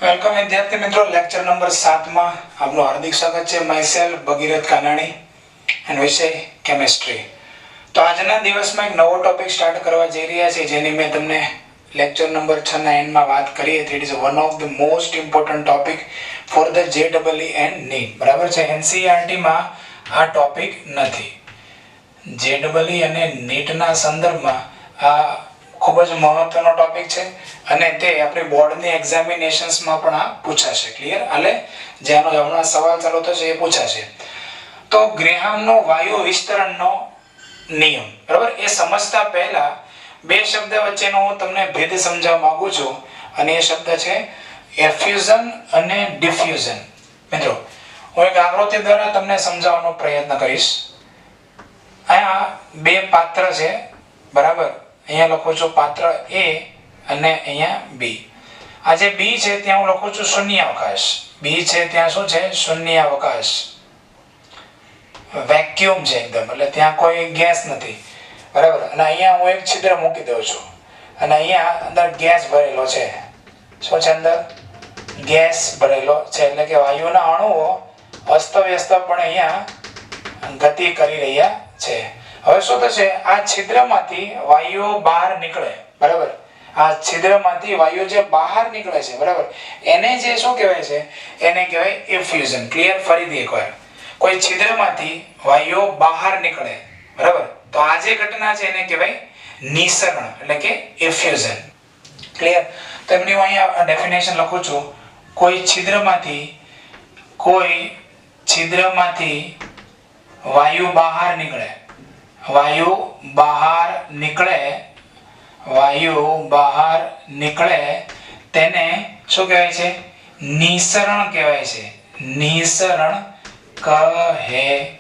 Welcome વિદ્યાર્થી મિત્રો, lecture number 7 માં આપનું હાર્દિક સ્વાગત છે. માયસેલ્ફ ભગીરથ કાનાણી અને વિષય કેમિસ્ટ્રી. તો આજના દિવસમાં એક નવો ટોપિક સ્ટાર્ટ કરવા જઈ રહ્યા છે, જેની મેં તમને લેક્ચર નંબર 6 ના એન્ડમાં વાત કરી હતી. It is one of the most important topic for the JEE and NEET. બરાબર છે. NCERT માં આ ટોપિક નથી. JEE અને નીટના સંદર્ભમાં આ ખૂબ જ મહત્વનો ટોપિક છે અને તે આપણી બોર્ડની એક્ઝામિનેશન્સમાં પણ આ પૂછાશે. ક્લિયર? એટલે જેનો હમણાં સવાલ ચાલુ થશે એ પૂછાશે. તો ગ્રેહામનો વાયુ વિસ્તરણનો નિયમ, બરાબર, એ સમજતા પહેલા બે શબ્દ વચ્ચેનો હું તમને ભેદ સમજાવવા માંગુ છું અને એ શબ્દ છે એફ્યુઝન અને ડિફ્યુઝન. મિત્રો, હું એક આકૃતિ દ્વારા તમને સમજાવવાનો પ્રયત્ન કરીશ. અહીંયા બે પાત્ર છે, બરાબર. અહીંયા લખું છું પાત્ર A અને અહીંયા B. આ જે B છે ત્યાં હું લખું છું શૂન્યાવકાશ. B છે ત્યાં શું છે? શૂન્યાવકાશ. વેક્યુમ છે એકદમ, એટલે ત્યાં કોઈ ગેસ નથી, બરાબર. અને અહીંયા હું એક છિદ્ર મૂકી દઉં છું અને અહીંયા અંદર ગેસ ભરેલો છે. શું છે અંદર? ગેસ ભરેલો છે, એટલે કે વાયુના અણુઓ અસ્તવ્યસ્ત પણ અહીંયા ગતિ કરી રહ્યા છે. હવે શું થશે? આ છિદ્રમાંથી વાયુઓ બહાર નીકળે, બરાબર. આ છિદ્રમાંથી વાયુ જે બહાર નીકળે છે, બરાબર, એને જે શું કહેવાય છે? એને કહેવાય એફ્યુઝન. ક્લિયર? ફરીથી એકવાર, કોઈ છિદ્રમાંથી વાયુઓ બહાર નીકળે, બરાબર, તો આ જે ઘટના છે એને કહેવાય નિસરણ, એટલે કે એફ્યુઝન. ક્લિયર? તો એમની હું અહીંયા ડેફિનેશન લખું છું. કોઈ છિદ્રમાંથી વાયુ બહાર નીકળે, વાયુ બહાર નીકળે તેને શું કહેવાય છે? નિસરણ કહેવાય છે. નિસરણ કહે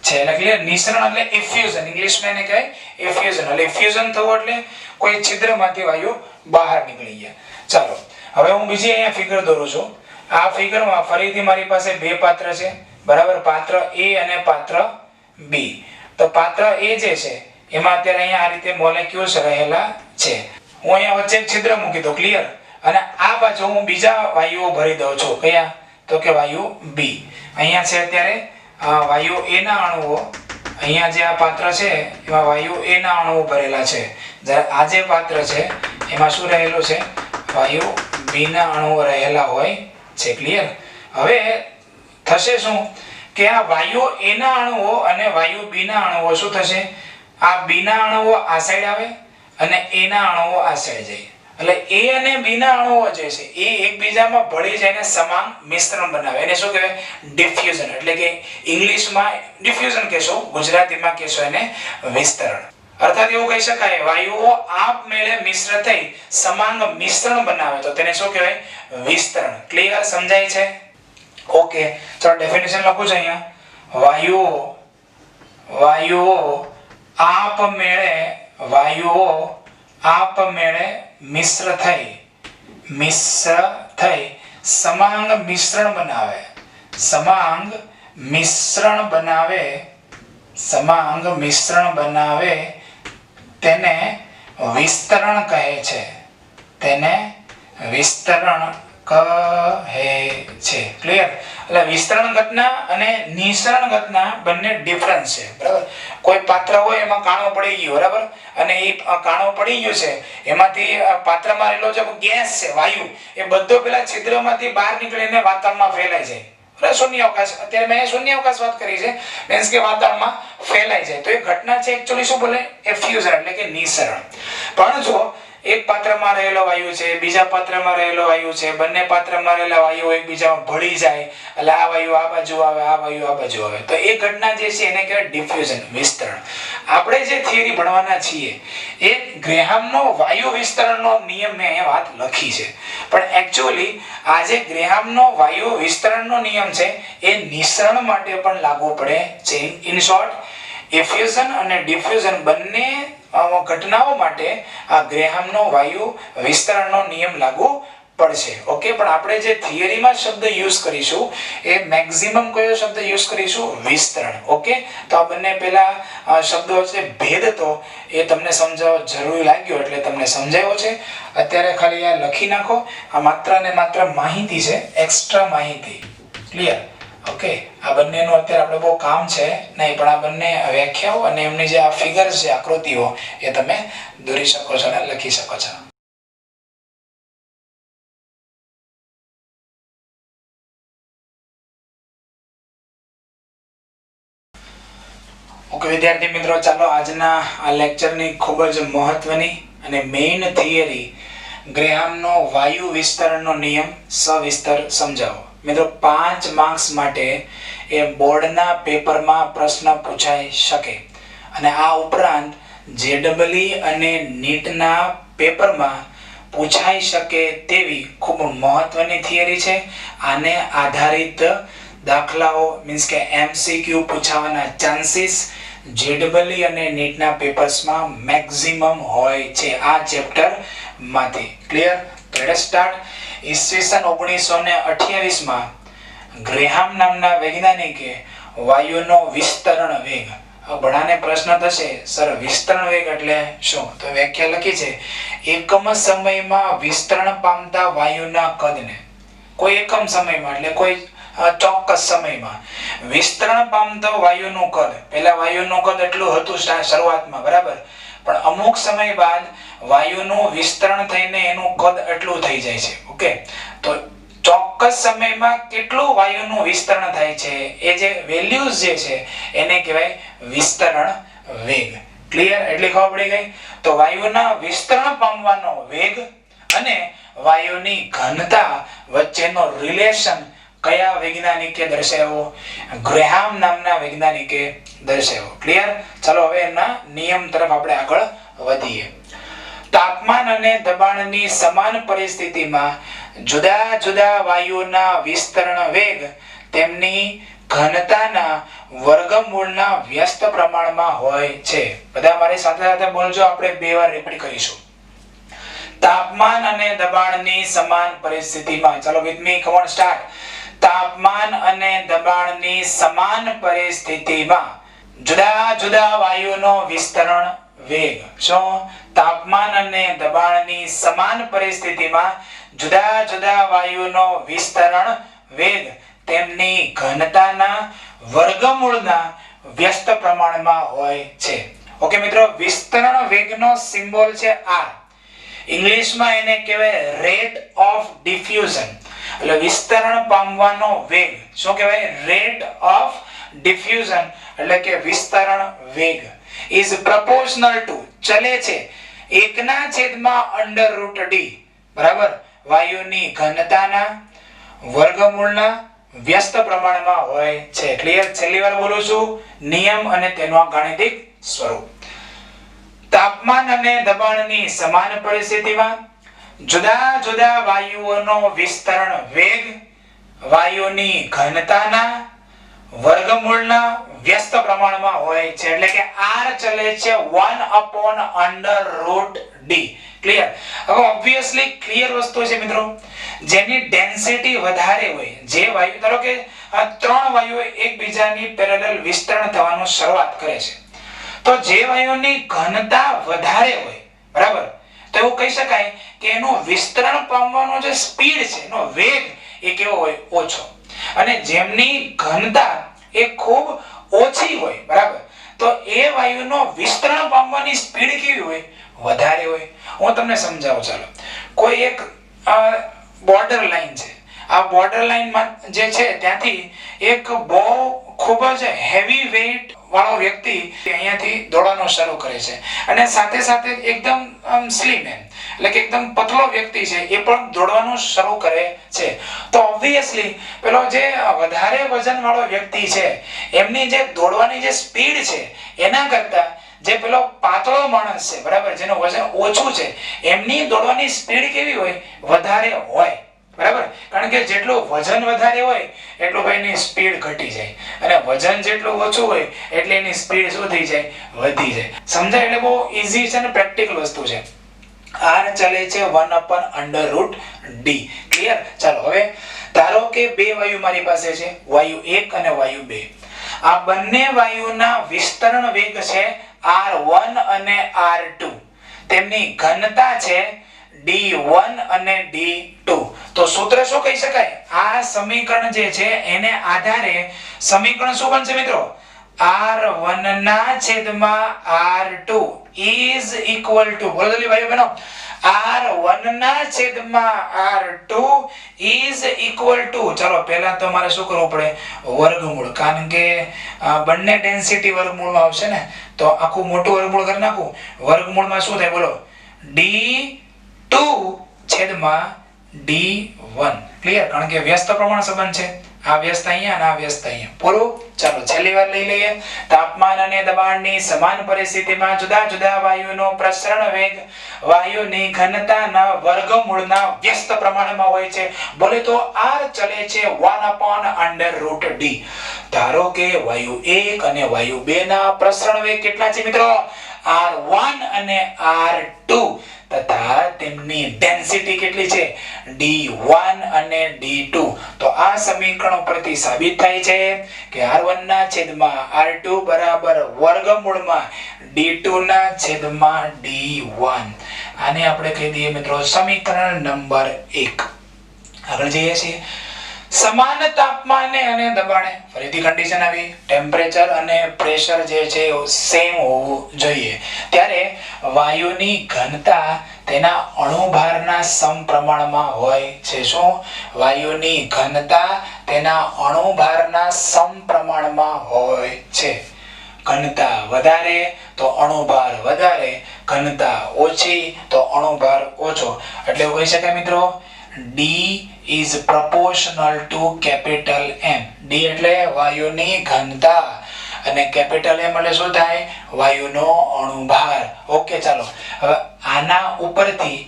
છે. એટલે ક્લિયર? નિસરણ એટલે એફ્યુઝન. ઇંગ્લિશમાં એને કહેવાય એફ્યુઝન. એટલે એફ્યુઝન થવું એટલે કોઈ છિદ્રમાંથી વાયુ બહાર નીકળી ગયા. ચાલો, હવે હું બીજી અહીંયા ફિગર દોરું છું. આ ફિગરમાં ફરીથી મારી પાસે બે પાત્ર છે, બરાબર. પાત્ર A અને પાત્ર B. તો પાત્ર A જે છે એમાં અત્યારે અહીંયા આ રીતે મોલેક્યુલ્સ રહેલા છે. હું અહીંયા વચ્ચે એક છિદ્ર મૂકી દઉં. ક્લિયર? અને આ બાજુ હું બીજા વાયુઓ ભરી દઉં છું. કયા? તો કે વાયુ B. અહીંયા છે અત્યારે વાયુ A ના અણુઓ. અહીંયા જે આ પાત્ર છે એમાં વાયુ A ના અણુઓ ભરેલા છે. જ્યારે આ જે પાત્ર છે એમાં શું રહેલું છે? વાયુ B ના અણુઓ રહેલા હોય છે. ક્લિયર? હવે થશે શું કે આ વાયુ A ના અણુઓ અને વાયુ B ના અણુઓ શું થશે? આ B ના અણુઓ આ સાઈડ આવે અને A ના અણુઓ આ સાઈડ જાય. એટલે A અને B ના અણુઓ જે છે એ એકબીજામાં ભળી જઈને સમાન મિશ્રણ બનાવે. એને શું કહેવાય? ડિફ્યુઝન. એટલે કે ઇંગ્લિશમાં ડિફ્યુઝન કહેશો, ગુજરાતીમાં કહેશો એને વિસ્તરણ. અર્થાત એવું કહી શકાય, વાયુઓ આપમેળે મિશ્ર થઈ સમાન મિશ્રણ બનાવે તો તેને શું કહેવાય? વિસ્તરણ. ક્લિયર? સમજાય છે? ઓકે, ચાલો ડેફિનેશન લખું છું અહીંયા. વાયુઓ આપમેળે મિશ્ર થઈ સમાંગ મિશ્રણ બનાવે તેને વિસ્તરણ કહે છે. ક્લિયર? એટલે વિસ્તરણ ઘટના અને નિસરણ ઘટના બંને ડિફરન્સ છે, બરાબર. કોઈ પાત્ર હોય એમાં કાણો પડી ગયો, બરાબર, અને એ કાણો પડી ગયો છે એમાંથી પાત્રમાં રહેલો જે ગેસ છે, વાયુ, એ બધો પેલા છિદ્રમાંથી બહાર નીકળીને વાતાવરણમાં ફેલાય જાય. શૂન્યાવકાશ, અત્યારે મેં શૂન્યાવકાશ વાત કરી છે, મીન્સ કે વાતાવરણમાં ફેલાય જાય. તો એ ઘટના છે એક્ચ્યુઅલી શું બોલે? એફ્યુઝન, એટલે કે નિસરણ. પણ જો એક પાત્રમાં રહેલો વાયુ છે, બીજા પાત્રમાં રહેલો વાયુ છે, બંને પાત્રમાં રહેલા વાયુ એકબીજામાં ભળી જાય, એટલે આ વાયુ આ બાજુ આવે, આ વાયુ આ બાજુ આવે, તો એ ઘટના જે છે એને કહેવાય ડિફ્યુઝન, વિસ્તરણ. આપણે જે થિયરી ભણવાના છીએ એ ગ્રેહામનો વાયુ વિસ્તરણનો નિયમ મેં અહીંયા વાત લખી છે. પણ એક્ચ્યુઅલી આ જે ગ્રેહામનો વાયુ વિસ્તરણનો નિયમ છે એ નિસરણ માટે પણ લાગુ પડે છે. ઇન શોર્ટ, એફ્યુઝન અને ડિફ્યુઝન બંને ઘટનાઓ માટે આ ગ્રેહામનો વાયુ વિસ્તરણનો નિયમ લાગુ પડશે. ઓકે, પણ આપણે જે થિયરીમાં શબ્દ યુઝ કરીશું એ મેક્સિમમ કયો શબ્દ યુઝ કરીશું? વિસ્તરણ. ઓકે, તો આ બંને પેલા શબ્દો છે ભેદ, તો એ તમને સમજાવવા જરૂરી લાગ્યો એટલે તમને સમજાવ્યો છે. અત્યારે ખાલી આ લખી નાખો. આ માત્ર ને માત્ર માહિતી છે, એક્સ્ટ્રા માહિતી. ક્લિયર? ઓકે, આ બંનેનું અત્યારે આપણે બહુ કામ છે નહીં, પણ આ બંને વ્યાખ્યાઓ અને એમની જે આ ફિગર્સ છે, આકૃતિઓ, એ તમે દોરી શકો છો અને લખી શકો છો. ઓકે વિદ્યાર્થી મિત્રો, ચાલો આજના આ લેક્ચરની ખૂબ જ મહત્વની અને મેઇન થિયરી ગ્રેહામનો વાયુ વિસ્તરણનો નિયમ સવિસ્તર સમજાવો. મિત્રો 5 માર્ક્સ માટે એ બોર્ડના પેપરમાં પ્રશ્ન પૂછાઈ શકે, અને આ ઉપરાંત JEE અને નીટના પેપરમાં પૂછાઈ શકે તેવી ખૂબ મહત્વની થિયરી છે. આને આધારિત દાખલાઓ મીન્સ કે MCQ પૂછાવાના ચાન્સીસ JEE અને નીટના પેપર્સમાં મેક્સિમમ હોય છે આ ચેપ્ટર માંથી. ક્લિયર? તો લેટ્સ સ્ટાર્ટ. ઈસવીસન 1928 માં ગ્રેહામ નામના વૈજ્ઞાનિકે વાયુનો વિસ્તરણ વેગ. ઘણાને પ્રશ્ન થશે, સર વિસ્તરણ વેગ એટલે શું? તો વ્યાખ્યા લખી છે, એકમ સમયમાં વિસ્તરણ પામતા વાયુના કદને, કોઈ એકમ સમયમાં એટલે કોઈ ચોક્કસ સમયમાં વિસ્તરણ પામતો વાયુનું કદ, પહેલા વાયુનું કદ એટલું હતું શરૂઆતમાં, બરાબર, પણ અમુક સમય બાદ વાયુનું વિસ્તરણ થઈને એનું કદ એટલું થઈ જાય છે. ઓકે, તો ચોક્કસ સમયમાં કેટલું વાયુનું વિસ્તરણ થાય છે, એ જે વેલ્યુઝ જે છે એને કહેવાય વિસ્તરણ વેગ. ક્લિયર? એટલે ખબર પડી ગઈ. તો વાયુના વિસ્તરણ પામવાનો વેગ અને વાયુની ઘનતા વચ્ચેનો રિલેશન કયા વૈજ્ઞાનિકે દર્શાવ્યો? ગ્રેહામ નામના વૈજ્ઞાનિકે દર્શાવ્યો. ક્લિયર? ચાલો હવે એના નિયમ તરફ આપણે આગળ વધીએ. તાપમાન અને દબાણની સમાન પરિસ્થિતિમાં જુદા જુદા વાયુઓના વિસ્તરણ વેગ તેમની ઘનતાના વર્ગમૂળના વ્યસ્ત પ્રમાણમાં હોય છે. બધા મારી સાથે સાથે બોલજો, આપણે 2 વાર રિપીટ કરીશું. તાપમાન અને દબાણની સમાન પરિસ્થિતિમાં, ચાલો with me, come on start. તાપમાન અને દબાણની સમાન પરિસ્થિતિમાં જુદા જુદા વાયુનો વિસ્તરણ વેગ. શું? તાપમાન અને દબાણની સમાન પરિસ્થિતિમાં જુદા જુદા વાયુનો વિસ્તરણ વેગ તેમની ઘનતાના વર્ગમૂળના વ્યસ્ત પ્રમાણમાં હોય છે. ઓકે મિત્રો, વિસ્તરણ વેગનો સિમ્બોલ છે R. ઇંગ્લિશમાં એને કહેવાય રેટ ઓફ ડિફ્યુઝન. એટલે વિસ્તરણ પામવાનો વેગ શું કહેવાય? રેટ ઓફ ડિફ્યુઝન, એટલે કે વિસ્તરણ વેગ is proportional to, ચલે છે 1/√d, બરાબર, વાયુની ઘનતાના વર્ગમૂળના વ્યસ્ત પ્રમાણમાં હોય છે. ક્લિયર? છેલ્લી વાર બોલું છું, નિયમ અને તેનું ગાણિતિક સ્વરૂપ. તાપમાન અને દબાણની સમાન પરિસ્થિતિમાં જુદા જુદા વાયુઓનો વિસ્તરણ વેગ વાયુની ઘનતાના વર્ગમૂળના વ્યસ્ત પ્રમાણમાં હોય છે. એટલે કે R ચલે છે 1/√d. ક્લિયર? હવે ઓબ્વિયસલી ક્લિયર વસ્તુ છે મિત્રો, જેની ડેન્સિટી વધારે હોય, જે વાયુ, ધારો કે આ 3 વાયુઓ એકબીજાની પેરેલલ વિસ્તરણ થવાનું શરૂઆત કરે છે, તો જે વાયુની ઘનતા વધારે હોય, બરાબર, તો એવું કહી શકાય કે એનું વિસ્તરણ પામવાનો જે સ્પીડ છે, એનો વેગ, એ કેવો હોય? ઓછો. અને જેમની ઘનતા એ ખૂબ ઓછી હોય, બરાબર, તો એ વાયુનો વિસ્તરણ પામવાની સ્પીડ કેવી હોય? વધારે હોય. હું તમને સમજાવું. ચાલો, કોઈ એક બોર્ડર લાઈન છે. આ બોર્ડર લાઈનમાં જે છે ત્યાંથી એક બહુ ખૂબ જ હેવી વેઇટ વાળો વ્યક્તિ અહીંયાથી દોડવાનું શરૂ કરે છે, અને સાથે સાથે એકદમ સ્લિમ, એટલે કે એકદમ પતલો વ્યક્તિ છે, એ પણ દોડવાનું શરૂ કરે છે. તો ઓબ્વિયસલી પેલો જે વધારે વજન વાળો વ્યક્તિ છે, એમની જે દોડવાની જે સ્પીડ છે એના કરતા જે પેલો પાતળો માણસ છે, બરાબર, જેનું વજન ઓછું છે, એમની દોડવાની સ્પીડ કેવી હોય? વધારે હોય, બરાબર. કારણ કે જેટલું વજન વધારે હોય એટલું એની સ્પીડ ઘટી જાય, અને વજન જેટલું ઓછું હોય એટલે એની સ્પીડ શું થઈ જાય? વધી જાય. સમજાય? એટલે બહુ ઈઝી છે અને પ્રેક્ટિકલ વસ્તુ છે. r ચલે છે 1/√d. ક્લિયર? ચાલો હવે ધારો કે બે વાયુ મારી પાસે છે, વાયુ 1 અને વાયુ 2. આ બંને વાયુના વિસ્તરણ વેગ છે r1 અને r2. તેમની ઘનતા છે d1 અને d2. તો સૂત્ર શું કહી શકાય? આ સમીકરણ જે છે એને આધારે સમીકરણ શું બનશે મિત્રો? r1 ના છેદમાં r2 is equal to, બોલો જલ્દી ભાઈઓ બહેનો, r1 ના છેદમાં r2 is equal to, ચાલો પહેલા તો મારે શું કરવું પડે? વર્ગમૂળ, કારણ કે બંને ડેન્સિટી વર્ગમૂળમાં આવશે ને, તો આખું મોટું વર્ગમૂળ કરી નાખું. વર્ગમૂળમાં શું થાય બોલો? d2 છેદમાં d1. ક્લિયર? કારણ કે વ્યસ્ત પ્રમાણ સંબંધ છે. આ વ્યસ્ત અહીંયા અને આ વ્યસ્ત અહીંયા. પૂરું? ચાલો છેલ્લી વાર લઈ લઈએ. તાપમાન અને દબાણની સમાન પરિસ્થિતિમાં જુદા જુદા વાયુનો પ્રસરણ વેગ વાયુની ઘનતાના વર્ગમૂળના વ્યસ્ત પ્રમાણમાં હોય છે. બોલે તો r ચલે છે 1/√d. ધારો કે વાયુ 1 અને વાયુ 2 ના પ્રસરણ વેગ કેટલા છે મિત્રો? r1 અને r2 તથા તેમની ડેન્સિટી કેટલી છે? d1 અને d2. તો આ સમીકરણ ઉપરથી સાબિત થાય છે કે r1 ના છેદમાં r2 બરાબર વર્ગમૂળમાં d2 ના છેદમાં d1. આને આપણે કહી દઈએ મિત્રો સમીકરણ નંબર 1. આગળ જઈએ છીએ. સમાન તાપમાને અને દબાણે, ફરીથી કન્ડિશન આવી, ટેમ્પરેચર અને પ્રેશર જે છે સેમ હોવું જોઈએ. ત્યારે વાયુની ઘનતા તેના અણુભારના સમપ્રમાણમાં હોય છે. શું? વાયુની ઘનતા તેના અણુભારના સમપ્રમાણમાં હોય છે. ઘનતા વધારે તો અણુભાર વધારે, ઘનતા ઓછી તો અણુભાર ઓછો. એટલે એવું કહી શકાય મિત્રો, D is proportional to capital M. D એટલે વાયુની ઘનતા અને કેપિટલ M એટલે શું થાય? વાયુનો અણુભાર. ઓકે, ચાલો હવે આના ઉપરથી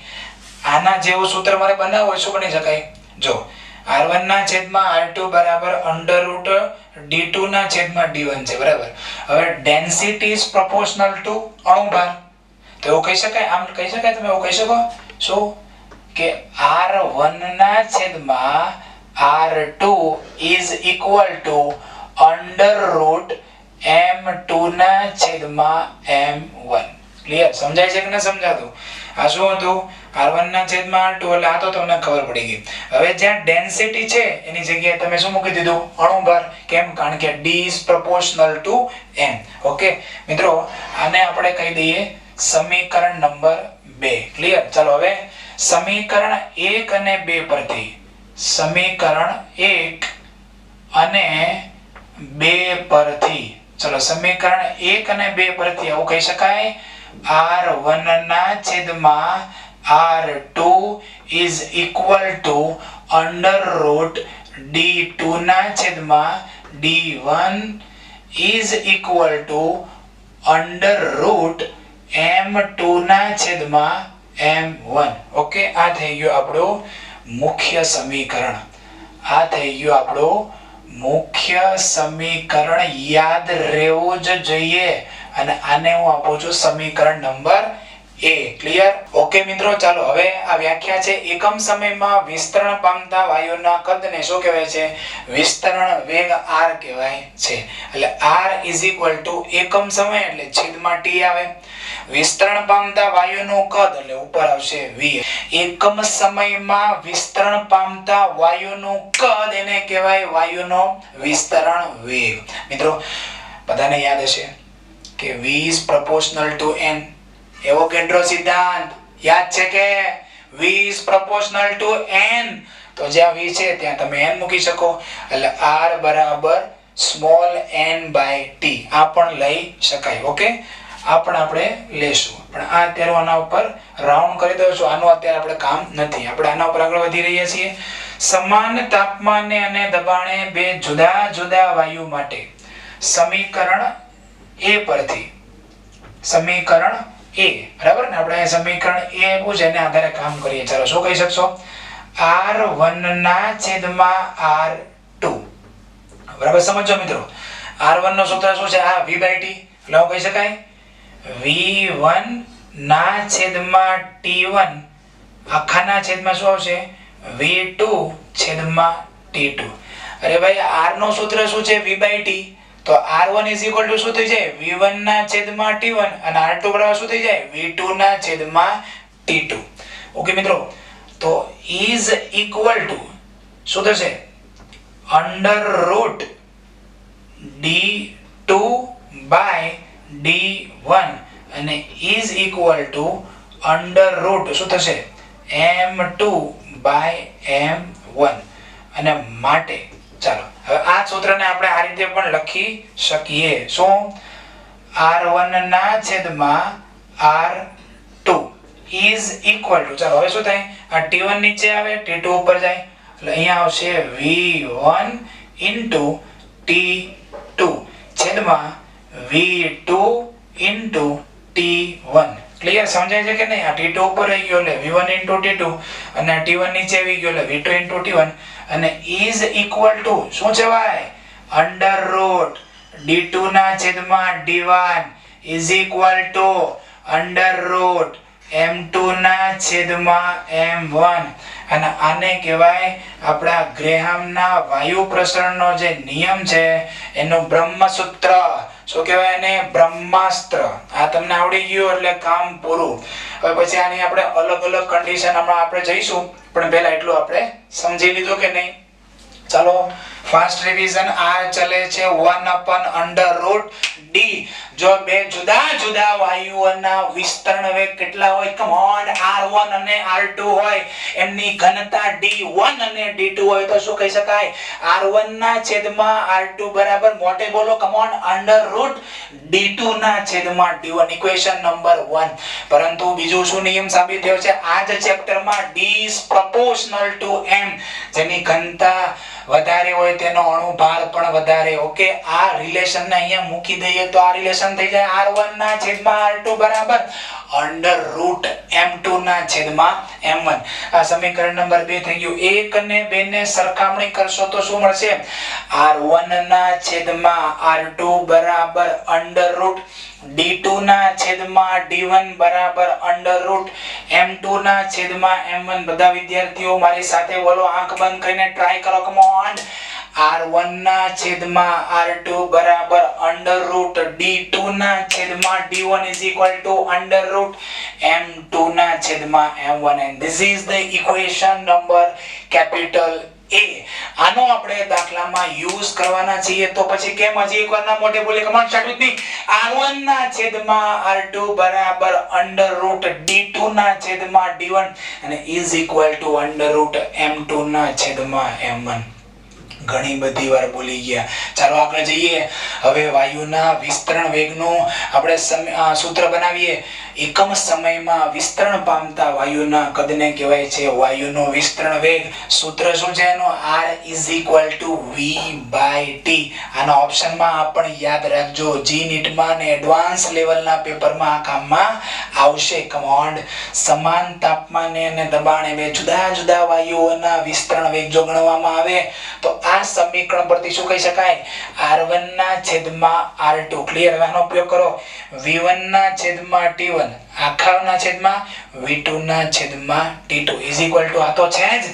આના જેવું સૂત્ર મારે બનાવવું હોય શું બની શકાય? જો r1 ના છેદમાં r2 બરાબર √d2 ના છેદમાં d1 છે, બરાબર. હવે ડેન્સિટી ઇઝ પ્રોપોર્શનલ ટુ અણુભાર. તો એવું કહી શકાય, આમ કહી શકાય, તમે એવું કહી શકો શું કે r1 ના છેદમાં r2 is equal to √m2 ના છેદમાં m1. ક્લિયર? સમજાય છે કે ન સમજાતું? આ શું હતું? r1 ના છેદમાં r2, એટલે આ તો તમને ખબર પડી ગઈ. હવે જ્યાં ડેન્સિટી છે એની જગ્યાએ તમે શું મૂકી દીધું? અણુભાર. કેમ? કારણ કે d is proportional to m. Okay મિત્રો, આને આપણે કહી દઈએ સમીકરણ નંબર 2. ક્લિયર? ચાલો હવે સમીકરણ 1 અને 2 પરથી, સમીકરણ 1 અને 2 પરથી, ચલો સમીકરણ 1 અને 2 પરથી આવું કહી શકાય, r1 ના છેદમાં r2 is equal to √d2 ના છેદમાં d1 is equal to √m2 ના છેદમાં m1. ઓકે, આ થઈ ગયું આપણું મુખ્ય સમીકરણ. આ થઈ ગયું આપણું મુખ્ય સમીકરણ. યાદ રહેવું જ જોઈએ. અને આને હું આપું છું સમીકરણ નંબર A. ક્લિયર? ઓકે મિત્રો, ચાલો હવે આ વ્યાખ્યા છે. એકમ સમયમાં વિસ્તરણ પામતા વાયુના કદને શું કહેવાય છે? વિસ્તરણ વેગ r કહેવાય છે. એટલે r is equal to એકમ સમય એટલે છેદમાં t આવે. વિસ્તરણ પામતા વાયુનું કદ એટલે ઉપર આવશે v. એકમ સમયમાં વિસ્તરણ પામતા વાયુનું કદ એને કહેવાય વાયુનો વિસ્તરણ વેગ. મિત્રો બધાને યાદ હશે કે v is proportional to n. Avogadro સિદ્ધાંત યાદ છે કે v is proportional to n. તો જ્યાં v છે ત્યાં તમે n મૂકી શકો. એટલે r બરાબર સ્મોલ n by t. આ પણ લઈ શકાય. ઓકે, આ પણ આપણે લેશું, પણ આ અત્યારે આના ઉપર રાઉન્ડ કરી દઉં છું. આનું અત્યારે આપણે કામ નથી. આપણે આના ઉપર આગળ વધી રહ્યા છીએ. સમાન તાપમાને અને દબાણે બે જુદા જુદા વાયુ માટે સમીકરણ A પરથી, સમીકરણ A, બરાબર ને? આપણે સમીકરણ A આપ્યું છે, એને આધારે કામ કરીએ. ચાલો શું કહી શકશો? r1 ના છેદમાં r2. બરાબર સમજો મિત્રો. r1 નું સૂત્ર શું છે? આ v/t. એટલે કહી શકાય v1 ના છેદમાં T1 આખાના છેદમાં શું આવશે V2 છેદમાં T2. અરે ભાઈ R નો સૂત્ર શું છે V/T, તો R1 શું થઈ જાય V1 ના છેદમાં T1 અને R2 બરાબર શું થઈ જાય V2 ના છેદમાં T2. ઓકે મિત્રો, તો is equal to શું થશે under root D2 by D1 અને is equal to under root શું થશે M2 by M1. અને માટે ચાલો હવે આ સૂત્રને આપણે આ રીતે પણ લખી શકીએ. શું R1 ના છેદમાં R2 is equal to, ચાલો હવે શું થાય આ T1 નીચે આવે T2 ઉપર જાય એટલે અહીંયા આવશે V1 into T2 છેદમાં V2 into T1. ક્લિયર સમજાય છે કે નહીં? આ T2 ઉપર આવી ગયો એટલે V1 into T2 અને આ T1 નીચે આવી ગયો એટલે V2 into T1 અને is equal to શું છે ભાઈ under root D2 ના છેદમાં D1 is equal to under root M2 ના છેદમાં M1. અને આને કહેવાય આપણા ગ્રેહામના વાયુ પ્રસરણનો જે નિયમ છે એનું બ્રહ્મસૂત્ર. શું કહેવાય એને? બ્રહ્માસ્ત્ર. આ તમને આવડી ગયું એટલે કામ પૂરું. હવે પછી આની આપણે અલગ અલગ કન્ડિશન હમણાં આપણે જઈશું, પણ પહેલા એટલું આપણે સમજી લીધું કે નહીં? ચાલો ફાસ્ટ રિવિઝન. આ ચલે છે 1/√D. જો બે જુદા જુદા વાયુઓના વિસ્તરણ વેગ કેટલા હોય? કમ ઓન, R1 અને R2 હોય એમની ઘનતા D1 અને D2 હોય તો શું કહી શકાય? R1 ના છેદમાં R2 બરાબર મોટે બોલો કમ ઓન √D2 ના છેદમાં D1. Equation number 1. પરંતુ બીજું શું નિયમ સાબિત થયો છે આ જ ચેપ્ટરમાં? D is proportional to M. જેની ઘનતા વધારે હોય તેનો અણુભાર પણ વધારે. ઓકે, આ રિલેશન ને અહીંયા મૂકી દઈએ તો આ રિલેશન થઈ જાય R1 ના છેદમાં R2 બરાબર √M2 ના છેદમાં M1. આ સમીકરણ નંબર 2 થઈ ગયું. 1 અને 2 ને સરખામણી કરશો તો શું મળશે? R1 ના છેદમાં R2 બરાબર √D2 ના છેદમાં D1 બરાબર √M2 ના છેદમાં M1. બધા વિદ્યાર્થીઓ મારી સાથે બોલો, આંખ બંધ કરીને ટ્રાય કરો. Come on. R1 ના છેદમાં R2 બરાબર √D2 ના છેદમાં D1 is equal to √M2 ના છેદમાં M1. and this is the equation number capital A. આનો આપણે દાખલામાં યુઝ કરવાના છીએ તો પછી કેમ હજી એકવાર ના મોઢે બોલે? Command start with me. R1 ના છેદમાં R2 બરાબર √D2 ના છેદમાં D1 અને is equal to √M2 ના છેદમાં M1. ઘણી બધી વાર બોલી ગયા. ચાલો આગળ જઈએ. હવે વાયુના વિસ્તરણ વેગનું આપણે સૂત્ર બનાવીએ. એકમ સમયમાં વિસ્તરણ પામતા વાયુના કદને કહેવાય છે વાયુનો વિસ્તરણ વેગ. સૂત્ર શું છે એનું? R is equal to V/T. આના ઓપ્શનમાં આપણે યાદ રાખજો. જી નીટમાં અને એડવાન્સ લેવલના પેપરમાં આ કામમાં આવશે. કમાન્ડ સમાન તાપમાને અને દબાણે બે જુદા જુદા વાયુઓના વિસ્તરણ વેગ જો ગણવામાં આવે તો આ સમીકરણ પરથી શું કહી શકાય? R1 ના છેદમાં R2. ક્લિયર? આનો ઉપયોગ કરો. V1 ના છેદમાં T1 આખાના છેદમાં V2 ના છેદમાં T2 is equal to, આ તો છે જ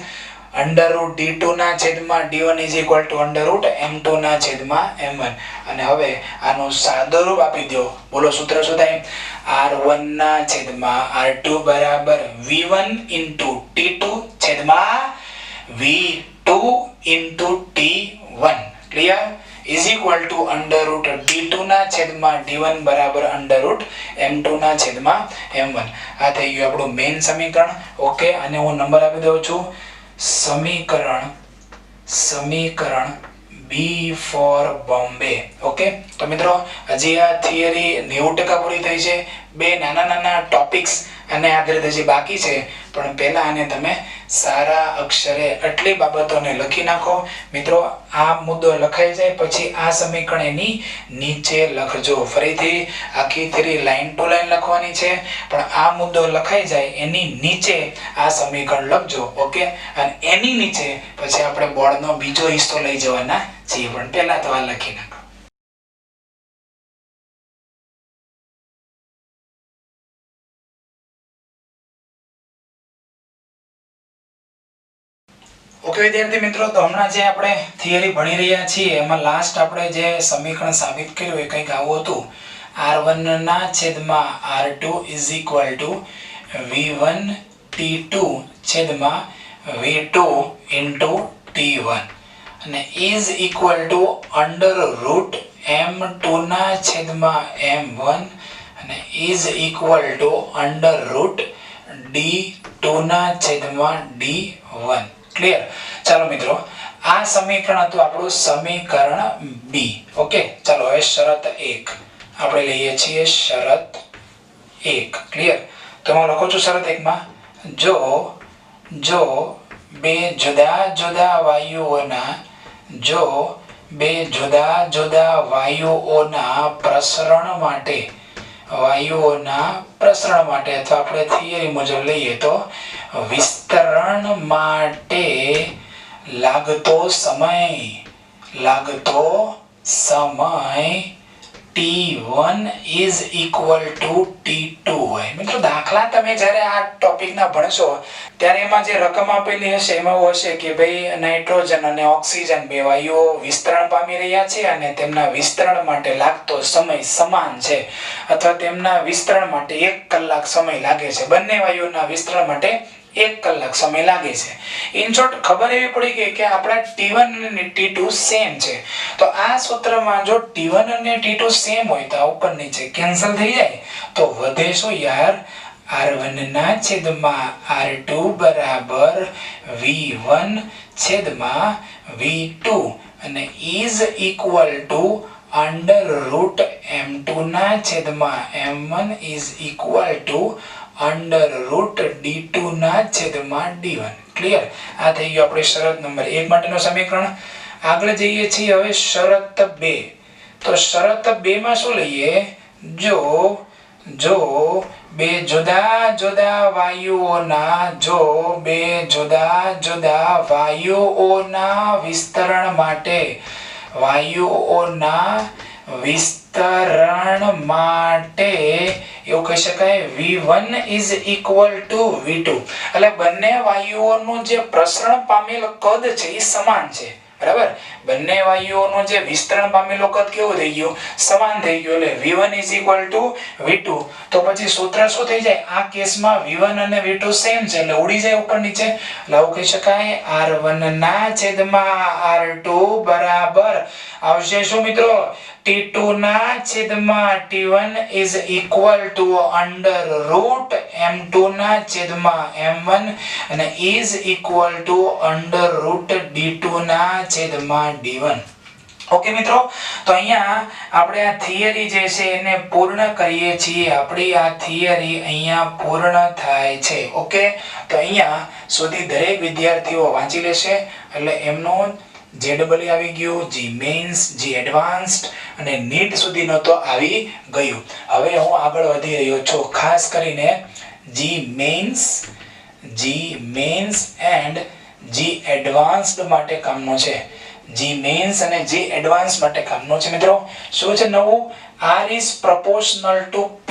√D2 ના છેદમાં D1 is equal to √M2 ના છેદમાં M1. અને હવે આનું સાદું રૂપ આપી દો. બોલો સૂત્ર શું થાય? R1 ના છેદમાં R2 બરાબર V1 into T2 છેદમાં V2 into T1. Clear? is equal to √D2 ના છેદમાં D1 બરાબર √M2 ના છેદમાં M1. આ થઈ ગયું આપણું મેઇન સમીકરણ. ઓકે, અને હું નંબર આપી દઉં છું. સમીકરણ B for Bombay. ઓકે, તો મિત્રો હજી આ થિયરી 90% પૂરી થઈ છે. બે નાના નાના ટોપિક્સ અને આધારિત હજી બાકી છે, પણ પહેલા આને તમે સારા અક્ષરે આટલી બાબતોને લખી નાખો. મિત્રો આ મુદ્દો લખાઈ જાય પછી આ સમીકરણ એની નીચે લખજો. ફરીથી આખી થિયરી લાઈન ટુ લાઈન લખવાની છે, પણ આ મુદ્દો લખાઈ જાય એની નીચે આ સમીકરણ લખજો. ઓકે, અને એની નીચે પછી આપણે બોર્ડનો બીજો હિસ્સો લઈ જવાના છીએ, પણ પહેલા તો આ લખી નાખો. ઓકે વિદ્યાર્થી મિત્રો, તો હમણાં જે આપણે થિયરી ભણી રહ્યા છીએ એમાં લાસ્ટ આપણે જે સમીકરણ સાબિત કર્યું એ કંઈક આવું હતું. r1 ના છેદમાં r2 v1 t2 છેદમાં v2 t1 અને is equal to under root m2 ના છેદમાં m1 અને is equal to under root d2 ના છેદમાં d1. ક્લિયર? ચાલો મિત્રો, આ સમીકરણ હતું આપણું સમીકરણ બી. ઓકે, ચાલો હવે શરત 1 આપણે લઈએ છીએ. શરત 1 ક્લિયર? તો હું લખું છું શરત 1 માં, જો બે જુદા જુદા વાયુઓના પ્રસરણ માટે અથવા આપણે થિયરી મુજબ લઈએ તો વિસ્તરણ માટે લાગતો સમય t1 is equal to t2 હોય. મિત્રો દાખલા તમે જ્યારે આ ટોપિકના ભણશો ત્યારે એમાં જે રકમ આપેલી હશે એમાં એવું હશે કે ભાઈ નાઇટ્રોજન અને ઓક્સિજન બે વાયુઓ વિસ્તરણ પામી રહ્યા છે અને તેમના વિસ્તરણ માટે લાગતો સમય સમાન છે અથવા તેમના વિસ્તરણ માટે 1 કલાક સમય લાગે છે. બંને વાયુઓના વિસ્તરણ માટે 1 કલાક સમય લાગે છે. ઇન શોર્ટ ખબર એવી પડી ગઈ કે આપણા T1 અને T2 સેમ છે. તો આ સૂત્રમાં જો T1 અને T2 સેમ હોય તો ઉપર નીચે કેન્સલ થઈ જાય તો વધે શું યાર? R1 ના છેદમાં R2 બરાબર V1 છેદમાં V2 અને is equal to under root M2 ના છેદમાં M1 is equal to under root d2 ના છેદમાં d1. ક્લિયર? આ થઈ ગયું આપણે શરત નંબર 1 માટેનું સમીકરણ. આગળ જઈએ છીએ હવે શરત 2. તો શરત 2 માં શું લઈએ? જો બે જુદા વાયુઓના વિસ્તરણ માટે એવું કહી શકાય v1 is equal to v2. એટલે બંને વાયુઓનું જે પ્રસરણ પામેલ કદ છે એ સમાન છે. બરાબર? બંને વાયુઓનું જે વિસ્તરણ પામેલો કદ કેવું થઈ ગયું? સમાન થઈ ગયું. એટલે v1 is equal to v2. તો પછી સૂત્ર શું થઈ જાય? આ કેસમાં v1 અને v2 સેમ છે એટલે ઉડી જાય ઉપર નીચે. એટલે આવું કહી શકાય r1 ના છેદમાં r2 બરાબર આવશે શું મિત્રો? T2 ના છેદમાં T1 is equal to under root M2 ના છેદમાં M1 અને is equal to under root D2 ના છેદમાં D1. ઓકે મિત્રો, તો અહીંયા આપણે આ થિયરી જે છે એને પૂર્ણ કરીએ છીએ. આપણી આ થિયરી અહીંયા પૂર્ણ થાય છે. ઓકે, તો અહીંયા સુધી દરેક વિદ્યાર્થીઓ વાંચી લેશે એટલે એમનો JEE આવી ગયું, G મેન્સ, G એડવાન્સ્ડ અને નીટ સુધીનો તો આવી ગયું. હવે હું આગળ વધી રહ્યો છું. ખાસ કરીને G Mains and G advanced માટે કામનો છે. G મેન્સ અને G એડવાન્સ માટે કામનો છે. મિત્રો શું છે નવું? R is proportional to P.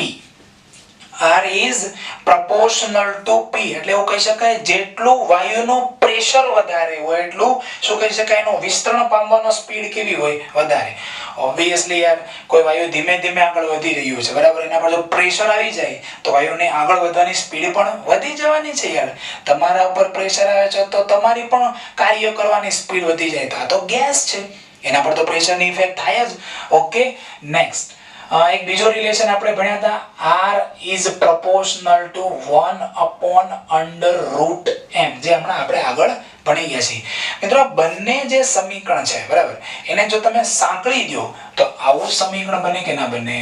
R is proportional to P એટલે એવું કહી શકાય જેટલું વાયુનું પ્રેશર વધારે હોય એટલું શું કહી શકાય એનું વિસ્તરણ પામવાનો સ્પીડ કેવી હોય? વધારે. ઓબ્વિયસલી યાર કોઈ વાયુ ધીમે ધીમે આગળ વધી રહ્યું છે, બરાબર, એના પર જો પ્રેશર આવી જાય તો વાયુને આગળ વધવાની સ્પીડ પણ વધી જવાની છે યાર. તમારા ઉપર પ્રેશર આવે છે તો તમારી પણ કાર્ય કરવાની સ્પીડ વધી જાય. તો આ તો ગેસ છે, એના પર તો પ્રેશરની ઇફેક્ટ થાય જ. ઓકે, નેક્સ્ટ એક બીજો રિલેશન આપણે ભણ્યા હતા, R is proportional to 1 upon under root M, જે હમણાં આપણે આગળ ભણી ગયા છીએ. મિત્રો બંને જે સમીકરણ છે, બરાબર, એને જો તમે સાંકળી દો તો આવું સમીકરણ બને કે ના બને?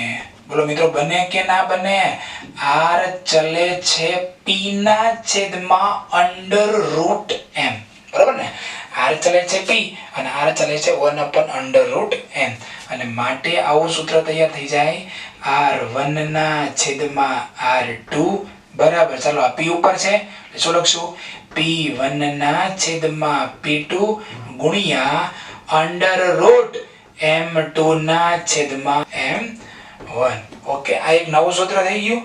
બોલો મિત્રો, બને કે ના બને? R ચલે છે P ના છેદમાં under root M, બરાબર ને? R ચલે છે P અને R ચલે છે 1 upon under root M અને માટે આવું સૂત્ર તૈયાર થઈ જાય R1 ના છેદમાં R2 બરાબર. ચાલો આ P ઉપર છે એટલે શું લખશું? P1 ના છેદમાં P2 ગુણ્યા under root M2 ના છેદમાં M1. ઓકે, આ એક નવું સૂત્ર થઈ ગયું.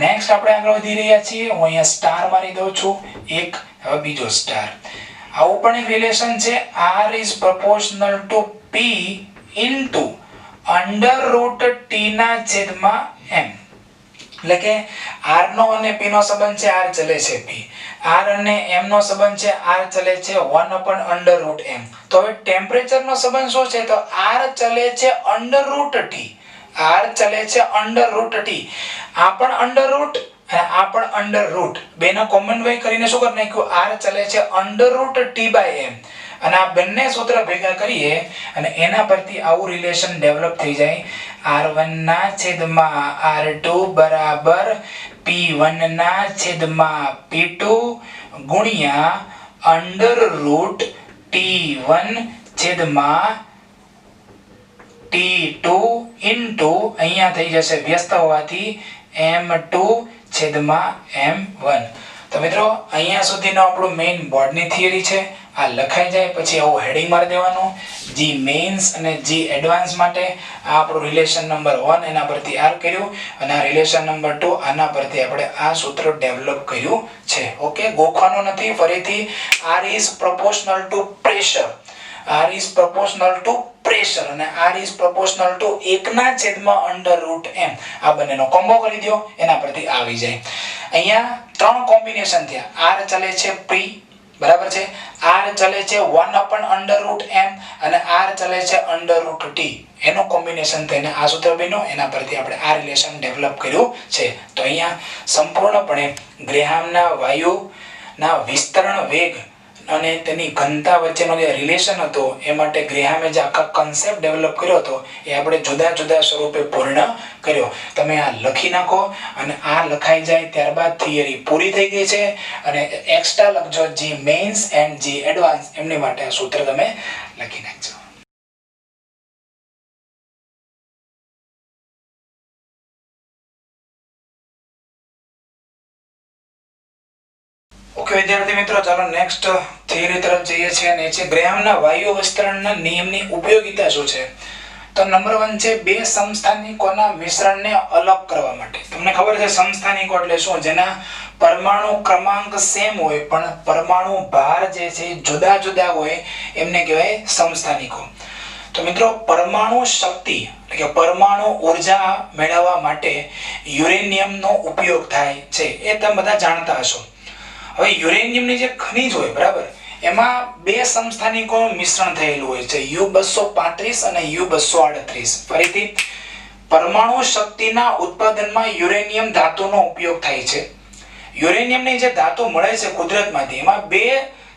નેક્સ્ટ આપણે આગળ વધી રહ્યા છીએ. હું અહીંયા સ્ટાર મારી દઉં છું એક, હવે બીજો સ્ટાર. આવું પણ એક રિલેશન છે, r is proportional to p into under root t ના છેદમાં m. એટલે કે r નો અને p નો સંબંધ છે, r ચલે છે p, r અને m નો સંબંધ છે, r ચલે છે 1 upon under root m. તો હવે ટેમ્પરેચર નો સંબંધ શું છે? તો r ચલે છે under root t, r ચલે છે under root t, આ પણ under root અને આ પણ under root, બેના કોમન way કરીને શું કરી નાખ્યું? r ચલે છે under root t by m. અને આ બંને સૂત્ર ભેગા કરીએ અને એના પરથી આવું રિલેશન ડેવલપ થઈ જાય, r1 ના છેદમાં r2 બરાબર p1 ના છેદમાં p2 ગુણ્યા અંડર રૂટ t1 છેદમાં t2 ઇન્ટુ અહીંયા થઈ જશે વ્યસ્ત હોવાથી m2 છેદમાં m1. તો મિત્રો અહીંયા સુધીનો આપણું મેઇન બોર્ડની થિયરી છે. આ લખાઈ જાય પછી આવું હેડિંગ મારી દેવાનું, જી મેઇન્સ અને જી એડવાન્સ માટે આ આપણું રિલેશન નંબર 1 એના પરથી r કર્યું અને આ રિલેશન નંબર 2 આના પરથી આપણે આ સૂત્ર ડેવલપ કર્યું છે. ઓકે, ગોખવાનું નથી. ફરીથી r is proportional to pressure, r is proportional to pressure અને r is proportional to 1 ના છેદમાં under root m. આ બંનેનો કોમ્બો કરી દો, એના પરથી આવી જાય. અહીંયા ત્રણ કોમ્બિનેશન થયા, r ચલે છે p બરાબર છે, r ચલે છે 1 upon under root m અને r ચલે છે under root t. એનો કોમ્બિનેશન થઈને આ સૂત્ર બન્યું, એના પરથી આપણે આ રિલેશન ડેવલપ કર્યું છે. તો અહીંયા સંપૂર્ણપણે ગ્રેહામના વાયુના વિસ્તરણ વેગ અને તેની ઘનતા વચ્ચેનો જે રિલેશન હતો એ માટે ગ્રેહામે જે આખા કન્સેપ્ટ ડેવલપ કર્યો હતો એ આપણે જુદા જુદા સ્વરૂપે પૂર્ણ કર્યો. તમે આ લખી નાખો અને આ લખાઈ જાય ત્યારબાદ થિયરી પૂરી થઈ ગઈ છે. અને એક્સ્ટ્રા લખજો જી મેઇન્સ એન્ડ જી એડવાન્સ, એમની માટે આ સૂત્ર તમે લખી નાખજો. ઓકે વિદ્યાર્થી મિત્રો, ચાલો નેક્સ્ટ થિયરી તરફ જઈએ છીએ અને એ છે ગ્રેહામના વાયુ વિસ્તરણના નિયમની ઉપયોગિતા શું છે. તો નંબર 1 છે બે સમસ્થાનિકોના મિશ્રણને અલગ કરવા માટે. તમને ખબર છે સમસ્થાનિકો એટલે શું? જેના પરમાણુ ક્રમાંક સેમ હોય પણ પરમાણુ ભાર જે છે જુદા જુદા હોય એમને કહેવાય સમસ્થાનિકો. તો મિત્રો પરમાણુ શક્તિ એટલે કે પરમાણુ ઊર્જા મેળવવા માટે યુરેનિયમનો ઉપયોગ થાય છે, એ તમે બધા જાણતા હશો. હવે યુરેનિયમની જે ખનિજ હોય બરાબર, એમાં બે સમસ્થાનિકોનું મિશ્રણ થયેલું હોય છે, U235 અને U238. ફરીથી પરમાણુ શક્તિના ઉત્પાદનમાં યુરેનિયમ ધાતુનો ઉપયોગ થાય છે. યુરેનિયમની જે ધાતુ મળે છે કુદરતમાંથી, એમાં બે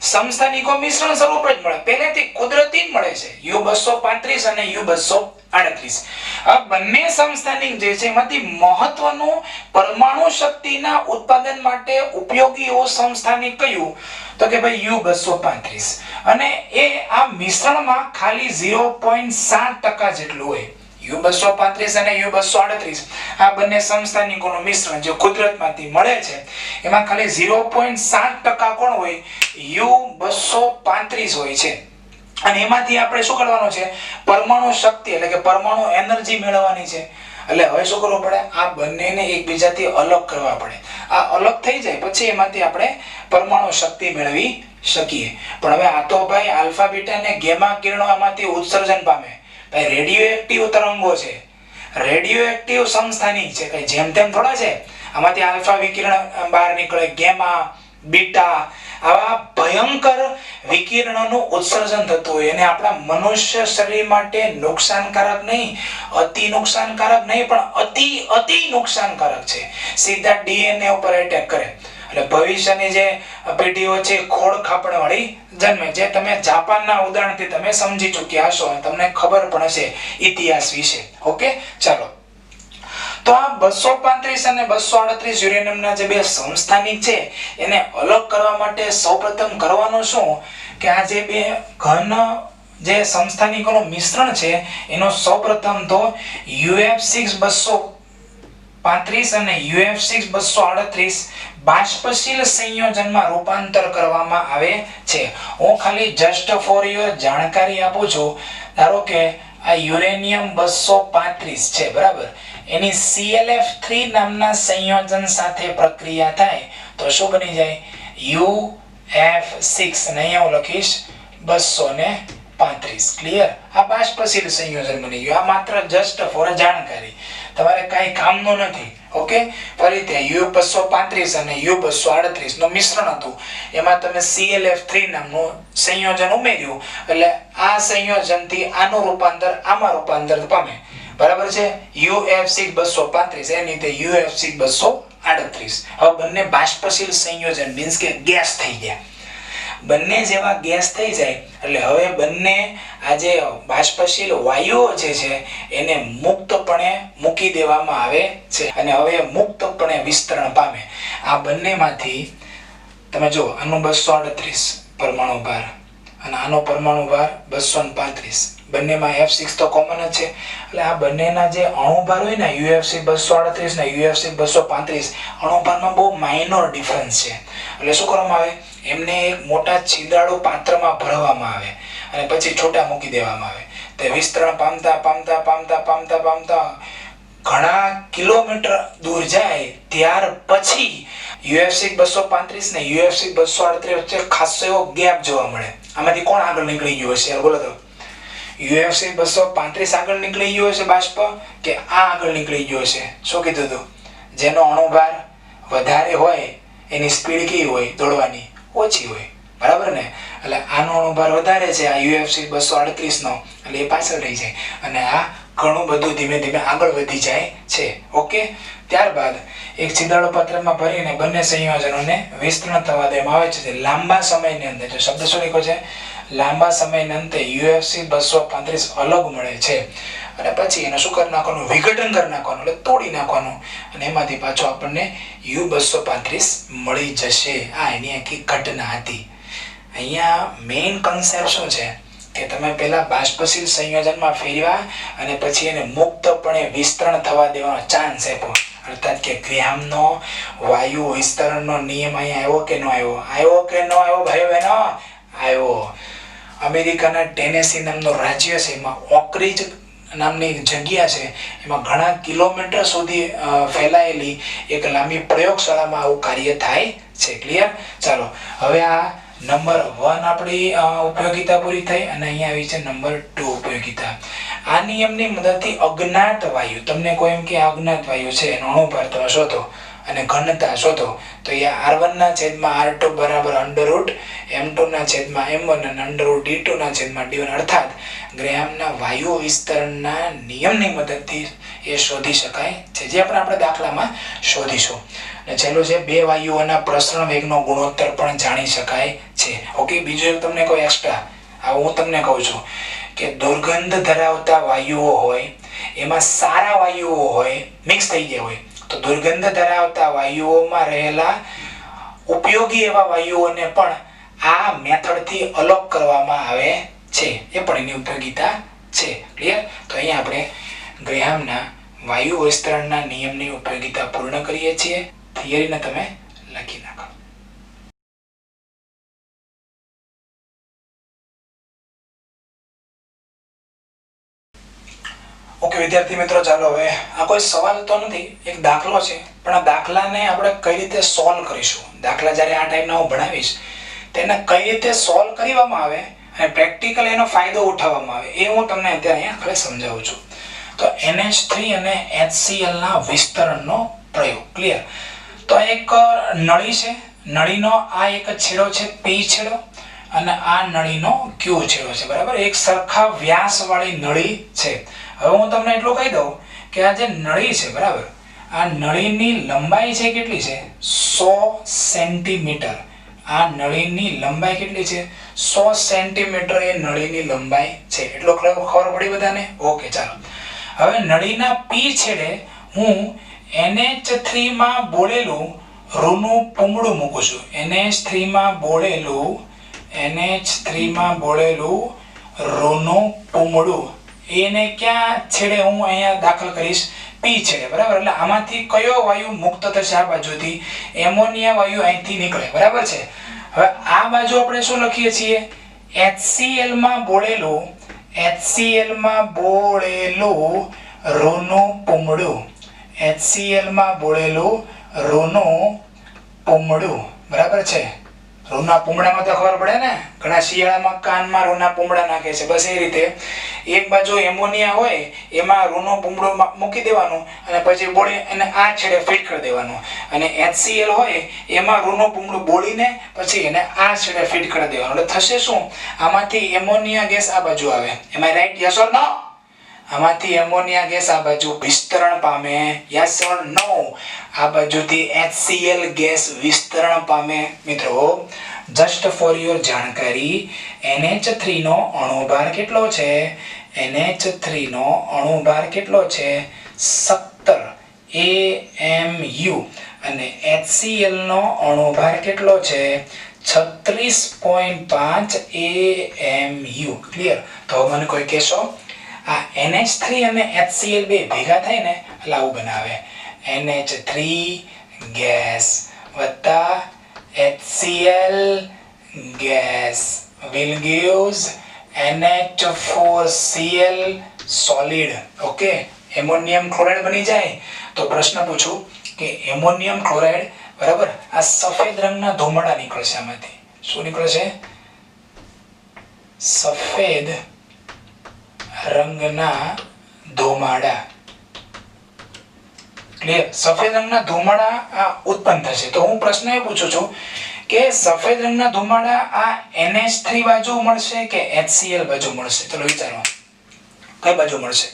સમસ્થાનિકો મિશ્રણ સ્વરૂપે જ મળે, પહેલેથી કુદરતી જ મળે છે, U235 અને U238. આ બંને સમસ્થાનિક જે છે એમાંથી મહત્વનું પરમાણુ શક્તિના ઉત્પાદન માટે ઉપયોગી એવું સમસ્થાનિક કયું? તો કે ભાઈ U235. અને એ આ મિશ્રણમાં ખાલી 0.7% જેટલું હોય. U235 અને U238 આ બંને સમસ્થાનિકોનું મિશ્રણ જે કુદરતમાંથી મળે છે એમાં ખાલી 0.7% કોણ હોય? U235 હોય છે. અને એમાંથી આપણે શું કરવાનું છે? પરમાણુ શક્તિ એટલે કે પરમાણુ એનર્જી મેળવવાની છે. એટલે હવે શું કરવું પડે? આ બંનેને એકબીજાથી અલગ કરવા પડે. આ અલગ થઈ જાય પછી એમાંથી આપણે પરમાણુ શક્તિ મેળવી શકીએ. પણ હવે આ તો ભાઈ આલ્ફા બીટા અને ગેમા કિરણો એમાંથી ઉત્સર્જન પામે. ભાઈ રેડિયો એક્ટિવ તરંગો છે, રેડિયો એક્ટિવ સમસ્થાનિક છે, કઈ જેમ તેમ થોડા છે. આમાંથી આલ્ફા વિકિરણ બહાર નીકળે, ગેમા બીટા, આવા ભયંકર વિકિરણોનું ઉત્સર્જન થતું હોય અને આપણા મનુષ્ય શરીર માટે નુકસાનકારક નહીં, અતિ નુકસાનકારક નહીં, પણ અતિ નુકસાનકારક છે. સીધા ડીએનએ ઉપર એટેક કરે. એટલે ભવિષ્યની જે પેઢીઓ છે ખોળ ખાપણ વાળી જન્મે. જે તમે જાપાનના ઉદાહરણથી તમે સમજી ચૂક્યા હશો, તમને ખબર પણ હશે ઇતિહાસ વિશે. ઓકે, ચાલો. તો આ 235 અને 238 યુરેનિયમના જે બે સમસ્થાનિક છે એને અલગ કરવા માટે સૌપ્રથમ કરવાનું શું કે આ જે બે ઘન જે સમસ્થાનિકોનું મિશ્રણ છે એનો સૌપ્રથમ તો UF6-235 અને UF6-238 બાષ્પશીલ સંયોજનમાં રૂપાંતર કરવામાં આવે છે. હું ખાલી જસ્ટ ફોર યોર જાણકારી આપું છું. ધારો કે આ યુરેનિયમ 235 છે બરાબર, એની ClF3 નામના સંયોજન સાથે પ્રક્રિયા થાય તો શું બની જાય? F6 અને અહીંયા હું લખીશ 235. ક્લિયર? આ બાષ્પશીલ સંયોજન બની ગયું. આ માત્ર જસ્ટ ફોર જાણકારી, તમારે કાંઈ કામનું નથી. ઓકે, ફરીથી U235 અને U238 નું મિશ્રણ હતું, એમાં તમે ClF3 નામનું સંયોજન ઉમેર્યું, એટલે આ સંયોજનથી આનું રૂપાંતર આમાં રૂપાંતર પામે. બરાબર છે? UF6 235 એની રીતે UF6 238. હવે બંને બાષ્પશીલ સંયોજન મીન્સ કે ગેસ થઈ ગયા. બંને જેવા ગેસ થઈ જાય એટલે હવે બંને આ જે બાષ્પશીલ વાયુઓ જે છે એને મુક્તપણે મૂકી દેવામાં આવે છે અને હવે મુક્તપણે વિસ્તરણ પામે. આ બંનેમાંથી તમે જો, આનો 238 પરમાણુ ભાર અને આનો પરમાણુ ભાર 235, બંનેમાં F6 તો કોમન જ છે, એટલે આ બંનેના જે અણુભાર હોય ને UFC 238 ને UFC 235, અણુભારમાં બહુ માઇનોર ડિફરન્સ છે. એટલે શું કરવામાં આવે, એમને એક મોટા છિદ્રાળુ પાત્રમાં ભરવામાં આવે અને પછી છોટા મૂકી દેવામાં આવે. તે વિસ્તરણ પામતા પામતા પામતા પામતા પામતા ઘણા કિલોમીટર દૂર જાય ત્યાર પછી UFC 235 ને UFC 238 વચ્ચે ખાસો એવો ગેપ જોવા મળે. આમાંથી કોણ આગળ નીકળી ગયું હશે બોલો તો? UFC 235 આગળ નીકળી ગયો હશે બાષ્પ, કે આ આગળ નીકળી ગયો હશે? શું કીધું હતું? જેનો અણુભાર વધારે હોય એની સ્પીડ કેવી હોય દોડવાની? ઓછી હોય. બરાબર ને? એટલે આનો અણુભાર વધારે છે, આ UFC 238 નો, એટલે એ પાછળ રહી જાય અને આ ઘણું બધું ધીમે ધીમે આગળ વધી જાય છે. ઓકે, ત્યારબાદ એક છિદ્રાળુ પાત્રમાં ભરીને બંને સંયોજનોને વિસ્તરણ થવા દેવામાં આવે છે. લાંબા સમયની અંદર, જો શબ્દ શું લખ્યો છે, લાંબા સમયના અંતે UFC 235 અલગ મળે છે અને પછી એને શું કરી નાખવાનું, વિઘટન કરી નાખવાનું, એટલે તોડી નાખવાનું અને એમાંથી પાછો આપણને U235 મળી જશે. આ એની આખી ઘટના હતી. અહીંયા મેઇન કન્સેપ્ટ શું છે કે તમે પહેલા બાષ્પશીલ સંયોજનમાં ફેરવ્યા અને પછી એને મુક્તપણે વિસ્તરણ થવા દેવાનો ચાન્સ આપ્યો. અર્થાત કે ગ્રાહામનો વાયુ વિસ્તરણનો નિયમ અહીંયા આવ્યો કે ન આવ્યો? આવ્યો કે ન આવ્યો ભાઈઓ બહેનો? આવ્યો. અમેરિકાના ટેનેસી નામનું રાજ્ય છે, એમાં ઓકરીજ નામની જગ્યા છે, એમાં ઘણા કિલોમીટર સુધી ફેલાયેલી એક લાંબી પ્રયોગશાળામાં આવું કાર્ય થાય છે. ક્લિયર? ચાલો, હવે આ નંબર 1 આપણી ઉપયોગિતા પૂરી થઈ અને અહીંયા આવી છે નંબર 2 ઉપયોગિતા. આ નિયમની મદદથી અજ્ઞાત વાયુ, તમને કોઈ એમ કે અજ્ઞાત વાયુ છે એનો અણુભાર તમે શોધો અને ઘનતા શોધો, તો એ R1 ના છેદમાં R2 બરાબર √m2 ના છેદમાં m1 અને √d2 ના છેદમાં d1, અર્થાત ગ્રાહામના વાયુ વિસ્તરણના નિયમની મદદથી એ શોધી શકાય છે, જે આપણે દાખલામાં શોધીશું. અને છેલ્લું છે, બે વાયુઓના પ્રસરણ વેગનો ગુણોત્તર પણ જાણી શકાય છે. ઓકે, બીજું તમને કોઈ એક્સ્ટ્રા, આ હું તમને કહું છું કે દુર્ગંધ ધરાવતા વાયુઓ હોય એમાં સારા વાયુઓ હોય, મિક્સ થઈ ગયા હોય, તો દુર્ગંધ ધરાવતા વાયુઓમાં રહેલા ઉપયોગી એવા વાયુઓને પણ આ મેથડથી અલગ કરવામાં આવે છે. એ પણ એની ઉપયોગિતા છે. ક્લિયર? તો અહીંયા આપણે ગ્રાહામના વાયુ વિસ્તરણના નિયમની ઉપયોગિતા પૂર્ણ કરીએ છીએ. થિયરીને તમે લખી નાખો. ઓકે વિદ્યાર્થી મિત્રો, ચાલો હવે આ કોઈ સવાલ તો નથી, એક દાખલો છે, પણ આ દાખલાને આપણે કઈ રીતે સોલ્વ કરીશું, દાખલા જ્યારે આ ટાઈપના હું ભણાવીશ તેને કઈ રીતે સોલ્વ કરવામાં આવે અને પ્રેક્ટિકલ એનો ફાયદો ઉઠાવવામાં આવે એ હું તમને અત્યારે અહીંયા ખાલી સમજાવું છું. તો NH3 અને HCl ના વિસ્તરણનો પ્રયોગ. ક્લિયર? તો એક નળી છે, નળીનો આ એક છેડો છે P છેડો અને આ નળીનો Q છેડો છે. બરાબર? એક સરખા વ્યાસવાળી નળી છે. હવે હું તમને એટલું કહી દઉં કે આ જે નળી છે, બરાબર, આ નળીની લંબાઈ છે કેટલી છે? 100 સેન્ટીમીટર. આ નળીની લંબાઈ કેટલી છે? 100 સેન્ટીમીટર એ નળીની લંબાઈ છે. એટલો ખબર પડી બધાને? ઓકે, ચાલો. હવે નળીના P છેડે હું NH3 માં બોળેલું ઋનું પૂમડું મૂકું છું. NH3 માં બોળેલું ઋનું પૂમડું, એને ક્યાં છેડે હું અહીંયા દાખલ કરીશ? P છેડે. બરાબર? એટલે આમાંથી કયો વાયુ મુક્ત થશે? આ બાજુથી એમોનિયા વાયુ અહીંથી નીકળે. બરાબર છે? હવે આ બાજુ આપણે શું લખીએ છીએ? HCl માં બોળેલું ઋનું પૂમડું. HCl માં બોળેલું ઋનું પૂમડું. બરાબર છે? રૂના પૂમડામાં તો ખબર પડે ને, ઘણા શિયાળામાં કાનમાં રૂના પૂમડા નાખે છે, બસ એ રીતે એક બાજુ એમોનિયા હોય એમાં રૂનો પૂમડો મૂકી દેવાનું અને પછી બોળી અને આ છેડે ફિટ કરી દેવાનું, અને HCl હોય એમાં રૂનો પૂમડો બોળીને પછી એને આ છેડે ફિટ કરી દેવાનું. એટલે થશે શું, આમાંથી એમોનિયા ગેસ આ બાજુ આવે, એમ આઈ રાઈટ, યસ ઓર નો? આમાંથી એમોનિયા ગેસ આ બાજુ વિસ્તરણ પામે, યસ ઓર નો? આ બાજુથી HCl ગેસ વિસ્તરણ પામે. મિત્રો જસ્ટ ફોર યોર જાણકારી, NH3 નો અણુભાર કેટલો છે? NH3 નો અણુભાર કેટલો છે? 17 AMU. અને HCl નો અણુભાર કેટલો છે? 36.5 AMU. ક્લિયર? તો મને કોઈ કહેશો આ NH3 અને HCl બે ભેગા થાય ને એટલે આવું બનાવે, NH3 ગેસ વત્તા HCl gas will gives NH4Cl solid. Okay, ammonium chloride બની જાય. તો પ્રશ્ન પૂછું કે એમોનિયમ ક્લોરાઇડ બરાબર, આ સફેદ રંગના ધુમાડા નીકળશે આમાંથી. શું નીકળશે? સફેદ રંગના ધુમાડા. ક્લિયર? સફેદ રંગના ધુમાડા આ ઉત્પન્ન થશે. તો હું પ્રશ્ન એ પૂછું છું કે સફેદ રંગના ધુમાડા આ NH3 બાજુ મળશે કે HCl બાજુ મળશે? ચલો વિચારો, કઈ બાજુ મળશે?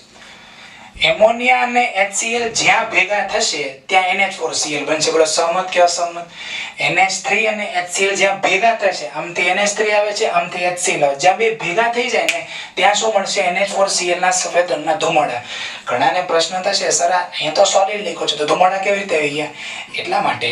એમોનિયા અને HCl જ્યાં ભેગા થશે ત્યાં NH4Cl બનશે. બોલો સહમત કે અસહમત? NH3 અને HCl જ્યાં ભેગા થશે, આમથી NH3 આવે છે, આમથી HCl આવે, જ્યાં બે ભેગા થઈ જાય ને ત્યાં શું મળશે? NH4Cl ના સફેદ રંગના ધુમાડા. ઘણાને પ્રશ્ન થશે, સર અહીં તો સોલિડ લખ્યો છે તો ધુમાડા કેવી રીતે આવી ગયા? એટલા માટે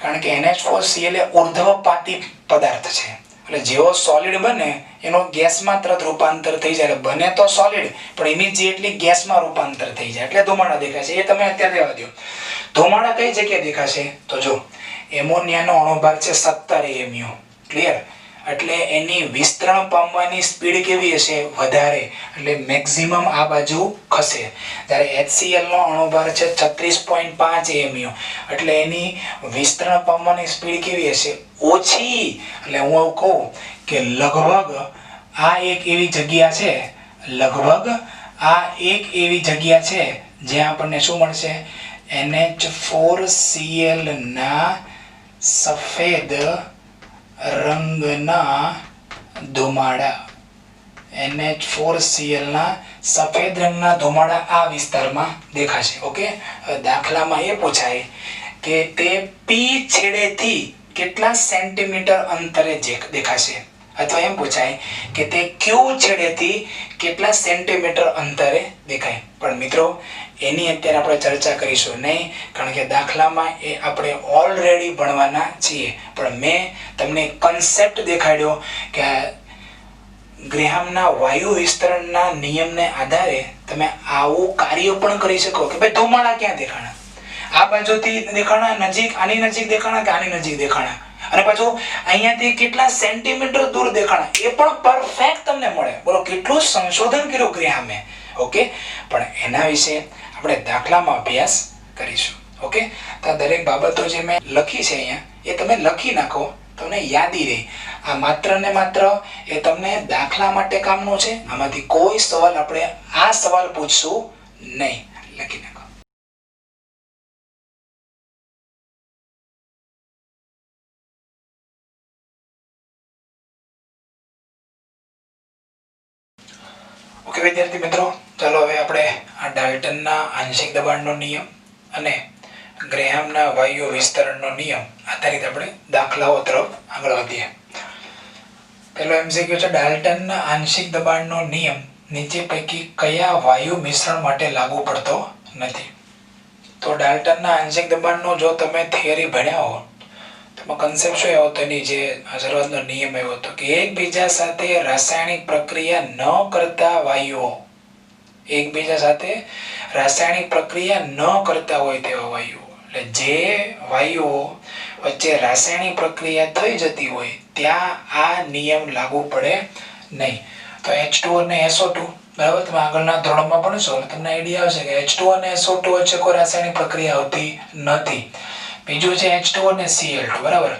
કારણ કે NH4Cl એ ઉર્ધ્વપાતી પદાર્થ છે, એટલે જેવો સોલિડ બને એનો ગેસમાં તરત રૂપાંતર થઈ જાય. બને તો સોલિડ પણ ઇમિડિયેટલી ગેસમાં રૂપાંતર થઈ જાય એટલે ધુમાડા દેખાય છે. એ તમે અત્યારે રહેવા દો. ધુમાડા કઈ જગ્યાએ દેખાશે? તો જો એમોનિયાનો અણુભાર છે 17 AMU. ક્લિયર? એટલે એની વિસ્તરણ પામવાની સ્પીડ કેવી હશે? વધારે, એટલે મેક્સિમમ આ બાજુ ખસે. જ્યારે HCl નો અણુભાર છે 36.5 AMU, એટલે એની વિસ્તરણ પામવાની સ્પીડ કેવી હશે? ઓછી. એટલે હું એવું કહું કે લગભગ આ એક એવી જગ્યા છે, લગભગ આ એક એવી જગ્યા છે જ્યાં આપણને શું મળશે? NH4Cl ના સફેદ રંગના ધુમાડા. NH4Cl ના સફેદ રંગના ધુમાડા આ વિસ્તારમાં દેખાશે. ઓકે, દાખલામાં એ પૂછાય કે તે P છેડેથી કેટલા સેન્ટીમીટર અંતરે દેખાશે, અથવા એમ પૂછાય કે તે Q છેડેથી કેટલા સેન્ટીમીટર અંતરે દેખાય. પણ મિત્રો એની અત્યારે આપણે ચર્ચા કરીશું નહીં, કારણ કે દાખલામાં એ આપણે ઓલરેડી ભણવાના છીએ. પણ મેં તમને કન્સેપ્ટ દેખાડ્યો કે ગ્રેહામના વાયુ વિસ્તરણના નિયમને આધારે તમે આવું કાર્ય પણ કરી શકો કે ભાઈ ધુમાડા ક્યાં દેખાણા? આ બાજુથી દેખાણા નજીક, આની નજીક દેખાણા કે આની નજીક દેખાણા, અને પાછું અહીંયાથી કેટલા સેન્ટીમીટર દૂર દેખાણા, એ પણ પરફેક્ટ તમને મળે. બોલો કેટલું સંશોધન કર્યું ગ્રેહામે. ઓકે, પણ એના વિશે આપણે દાખલામાં અભ્યાસ કરીશું. ઓકે, તો દરેક બાબતો જે મેં લખી છે અહીંયા એ તમે લખી નાખો, તમને યાદી રહે. આ માત્ર ને માત્ર એ તમને દાખલા માટે કામનું છે. આમાંથી કોઈ સવાલ આપણે આ સવાલ પૂછશું નહીં. લખી નાખો. ઓકે વિદ્યાર્થી મિત્રો, ચાલો હવે આપણે આ ડાલ્ટનના આંશિક દબાણનો નિયમ અને ગ્રેહામના વાયુ વિસ્તરણનો નિયમ આધારિત આપણે દાખલાઓ તરફ આગળ વધીએ. પહેલો MCQ છે, ડાલ્ટનના આંશિક દબાણનો નિયમ નીચે પૈકી કયા વાયુ મિશ્રણ માટે લાગુ પડતો નથી? તો ડાલ્ટનના આંશિક દબાણનો જો તમે થિયરી ભણ્યા હો તો કન્સેપ્ટ શું આવ્યો હતો? એની જે શરૂઆતનો નિયમ આવ્યો હતો કે એકબીજા સાથે રાસાયણિક પ્રક્રિયા ન કરતા વાયુઓ, એકબીજા સાથે રાસાયણિક પ્રક્રિયા ન કરતા હોય તેવા વાયુઓ, એટલે જે વાયુઓ વચ્ચે રાસાયણિક પ્રક્રિયા થઈ જતી હોય ત્યાં આ નિયમ લાગુ પડે નહીં. તો H2O અને SO2 બરાબર, તમે આગળના ધોરણમાં ભણશો તમને આઈડિયા આવશે કે H2O અને SO2 વચ્ચે કોઈ રાસાયણિક પ્રક્રિયા હોતી નથી. બીજું છે H2O અને Cl2 બરાબર.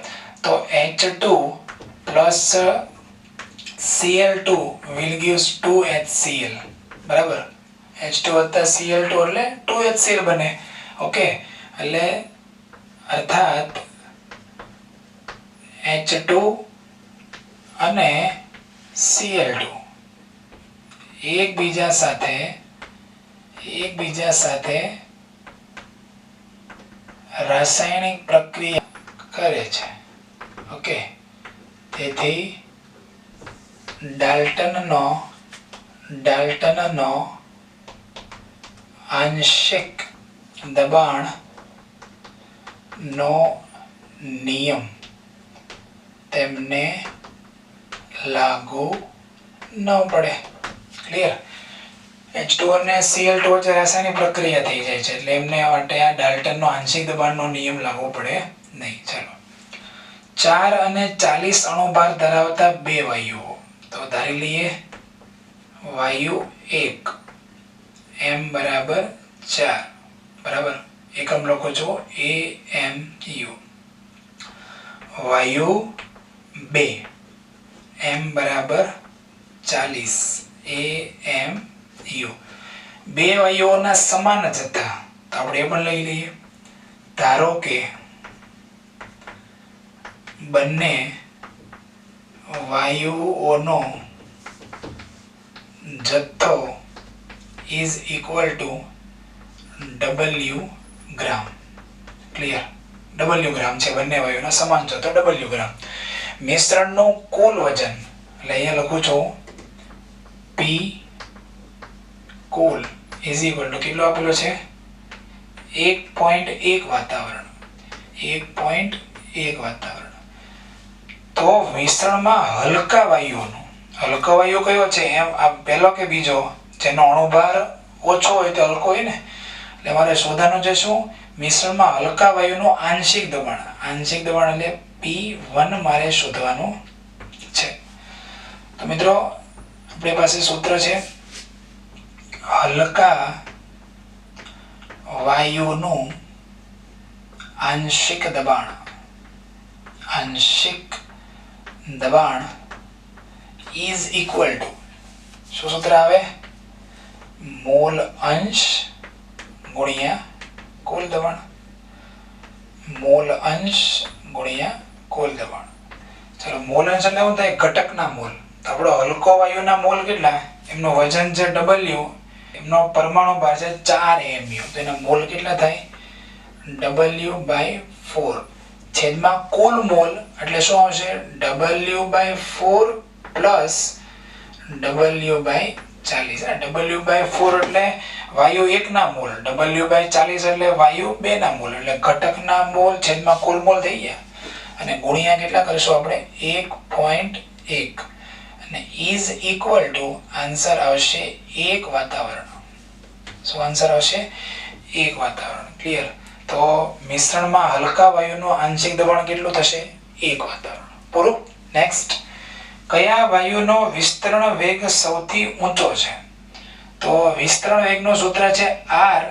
તો H2 plus Cl2 will gives 2HCl બરાબર. H2 વત્તા Cl2 એટલે 2HCl બને. ઓકે, એટલે અર્થાત H2 અને Cl2 એકબીજા સાથે રાસાયણિક પ્રક્રિયા કરે છે. ઓકે, તેથી ડાલ્ટનનો આંશિક દબાણનો નિયમ તેમને લાગુ ન પડે. ક્લિયર? H2 અને Cl2 વચ્ચે રાસાયણિક પ્રક્રિયા થઈ જાય છે એટલે એમને માટે આ ડાલ્ટનનો આંશિક દબાણનો નિયમ લાગુ પડે નહીં. ચાલો, 4 અને 40 અણુભાર ધરાવતા બે વાયુઓ. તો ધારી લઈએ વાયુ 1 m બરાબર 4 બરાબર. એકમ લખો છો AMU. વાયુ 2 m બરાબર 40 AMU. બે વાયુઓના સમાન જ હતા તો આપણે એ પણ લઈ લઈએ. ધારો કે બંને વાયુઓનો જથ્થો is equal to W gram. Clear? W ગ્રામ છે, બંને વાયુનો સમાન જથ્થો W ગ્રામ. મિશ્રણનું કુલ વજન એટલે અહીંયા લખું છું P cool is equal to કેટલો આપેલો છે 1.1 વાતાવરણ. 1.1 વાતાવરણ. તો મિશ્રણમાં હલકા વાયુઓનું, હલકો વાયુ કયો છે એમ આ પહેલો કે બીજો જેનો અણુભાર ઓછો હોય તો હલકો હોય ને, એટલે મારે શોધવાનું છે શું મિશ્રણમાં હલકા વાયુનું આંશિક દબાણ. આંશિક દબાણ એટલે P1 મારે શોધવાનું છે. તો મિત્રો આપણી પાસે સૂત્ર છે હલકા વાયુનું આંશિક દબાણ is equal to શું સૂત્ર આવે મોલ અંશ ગુણ્યા કુલ દબાણ. મોલ અંશ ગુણ્યા કુલ દબાણ. ચલો, મોલ અંશ એટલે શું થાય ઘટકના મોલ. આપણો હલકો વાયુના મોલ કેટલા, એમનું વજન છે W, એમનો પરમાણુ ભાર છે 4 mu. તો એના મોલ કેટલા થાય W/4 છેદમાં કુલ મોલ એટલે શું આવશે W/4 પ્લસ W/40. W/4 એટલે વાયુ 1 ના મોલ, W/40 એટલે વાયુ 2 ના મોલ, એટલે ઘટકના મોલ છેદમાં કુલ મોલ થઈ ગયા અને ગુણ્યા કેટલા કરશું આપણે 1.1 અને is equal to આન્સર આવશે 1 વાતાવરણ. શું આન્સર આવશે 1 વાતાવરણ. ક્લિયર? તો મિશ્રણમાં હલકા વાયુનું આંશિક દબાણ કેટલું થશે 1 વાતાવરણ. પૂરું. નેક્સ્ટ, કયા વાયુનો વિસ્તરણ વેગ સૌથી ઊંચો છે? તો વિસ્તરણ વેગનું સૂત્ર છે R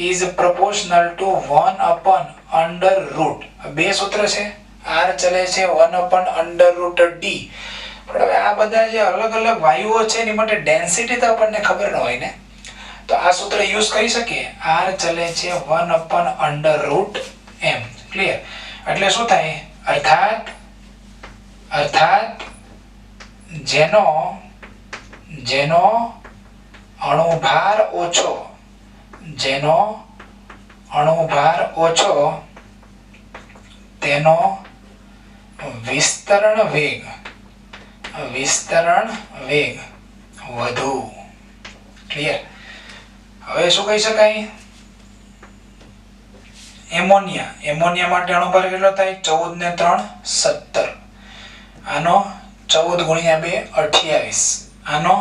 is proportional to 1/√. બે સૂત્ર છે, R ચલે છે 1/√D. પણ હવે આ બધા જે અલગ અલગ વાયુઓ છે એની માટે ડેન્સિટી તો આપણને ખબર ન હોય ને, તો આ સૂત્ર યુઝ કરી શકીએ. R ચલે છે 1/√m. ક્લિયર? એટલે શું થાય અર્થાત જેનો અણુભાર ઓછો તેનો વિસ્તરણ વેગ વધુ. ક્લિયર? હવે શું કહી શકાય એમોનિયા માટે અણુભાર કેટલો થાય 14 ને 3 17. આનો 14 ગુણ્યા 2 28. આનો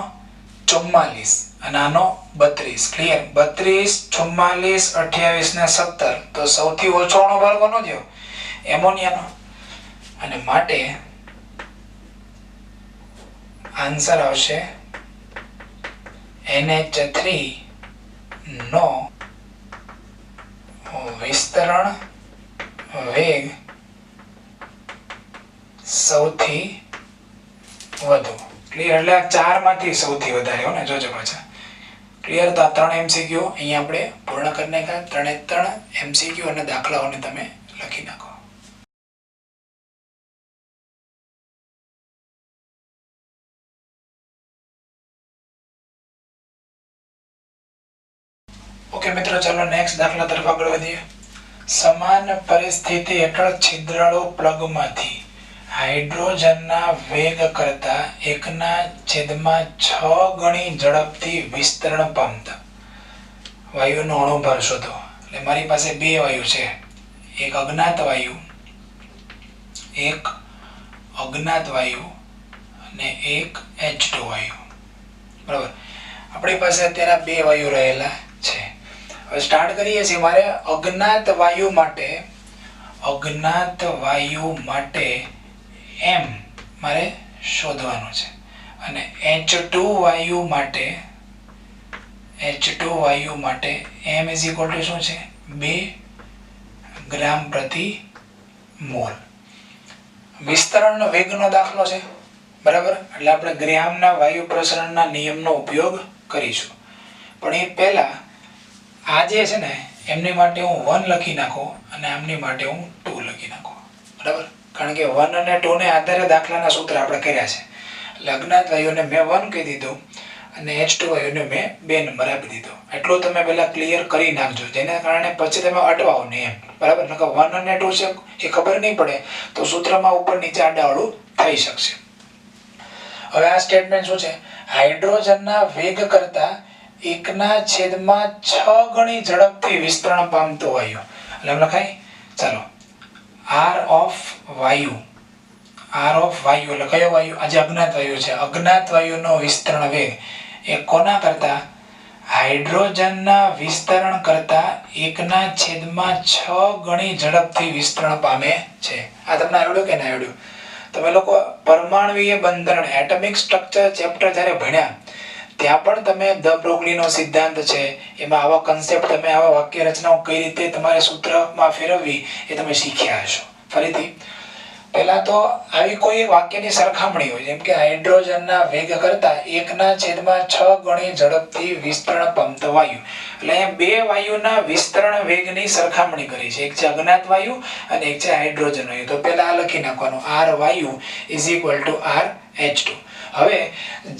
44 અને આનો 32. ક્લિયર? 32, 44, 28 ને 17. તો સૌથી ઓછો અણુભાર કોનો થયો એમોનિયાનો. અને માટે આન્સર આવશે NH3 નો વિસ્તરણ વેગ સૌથી વધુ. ક્લિયર? એટલે આ ચારમાંથી સૌથી વધારે હો ને, જોજો પાછા. ક્લિયર? તો આ 3 MCQ અહીંયા આપણે પૂર્ણ કરી નાખ્યા. 3 MCQ અને દાખલાઓને તમે લખી નાખો. ઓકે મિત્રો, ચાલો નેક્સ્ટ દાખલા તરફ આગળ વધીએ. સમાન પરિસ્થિતિ હેઠળ છિદ્રાળુ પ્લગમાંથી હાઇડ્રોજનના વેગ કરતા 1/6 ગણી ઝડપથી વિસ્તરણ પામતા વાયુનો અણુભાર શોધો. એટલે મારી પાસે બે વાયુ છે, એક અજ્ઞાત વાયુ અને એક H2 વાયુ. બરાબર? આપણી પાસે અત્યારે બે વાયુ રહેલા છે. હવે સ્ટાર્ટ કરીએ છીએ. મારે અજ્ઞાત વાયુ માટે m મારે શોધવાનું છે અને H2 વાયુ માટે m = શું છે? 2 ગ્રામ પ્રતિ મોલ. વિસ્તરણ વેગનો દાખલો છે. બરાબર? એટલે આપણે ગ્રામના વાયુ પ્રસરણના નિયમનો ઉપયોગ કરીશું. પણ એ પહેલા આ જે છે ને, એમની માટે હું 1 લખી નાખું અને આમની માટે હું 2 લખી નાખું. બરાબર? કારણ કે 1 અને 2 ને આધારે દાખલાના સૂત્ર આપણે કર્યા છે. એટલે અજ્ઞાત વાયુને મેં 1 કહી દીધું અને H2 વાયુને મેં 2 નંબર આપી દીધો. એટલું તમે પહેલા ક્લિયર કરી નાખજો, જેના કારણે પછી તમે અટવાઓ નહીં એમ. બરાબર? નકર 1 અને 2 છે એ ખબર નહીં પડે તો સૂત્રમાં ઉપર નીચે આડાઅવળું થઈ શકશે. હવે આ સ્ટેટમેન્ટ શું છે? હાઇડ્રોજનના વેગ કરતા 1/6 ગણી ઝડપથી વિસ્તરણ પામતો વાયુ. એટલે એમ લખાય. ચાલો, R of વાયુ એટલે કયો વાયુ? આજે અજ્ઞાત વાયુ છે. અજ્ઞાત વાયુનો વિસ્તરણ વેગ એ કોના કરતા? હાઇડ્રોજનના વિસ્તરણ કરતા 1/6 ગણી ઝડપથી વિસ્તરણ પામે છે. આ તમને આવડ્યું કે ના આવડ્યું? તમે લોકો પરમાણુય બંધન એટમિક સ્ટ્રક્ચર ચેપ્ટર જ્યારે ભણ્યા ત્યાં પણ તમે ધ બ્રોગલીનો સિદ્ધાંત છે, એમાં આવા કન્સેપ્ટ, તમે આવા વાક્ય રચનાઓ કઈ રીતે તમારે સૂત્રમાં ફેરવવી એ તમે શીખ્યા હશો. ફરીથી પહેલા તો આવી કોઈ વાક્યની સરખામણી હોય, જેમ કે હાઇડ્રોજનના વેગ કરતા 1/6 ગણી ઝડપથી વિસ્તરણ પામતો વાયુ. એટલે અહીંયા બે વાયુના વિસ્તરણ વેગની સરખામણી કરી છે. એક છે અજ્ઞાત વાયુ અને એક છે હાઇડ્રોજન વાયુ. તો પહેલા આ લખી નાખવાનું, R વાયુ = R H2. હવે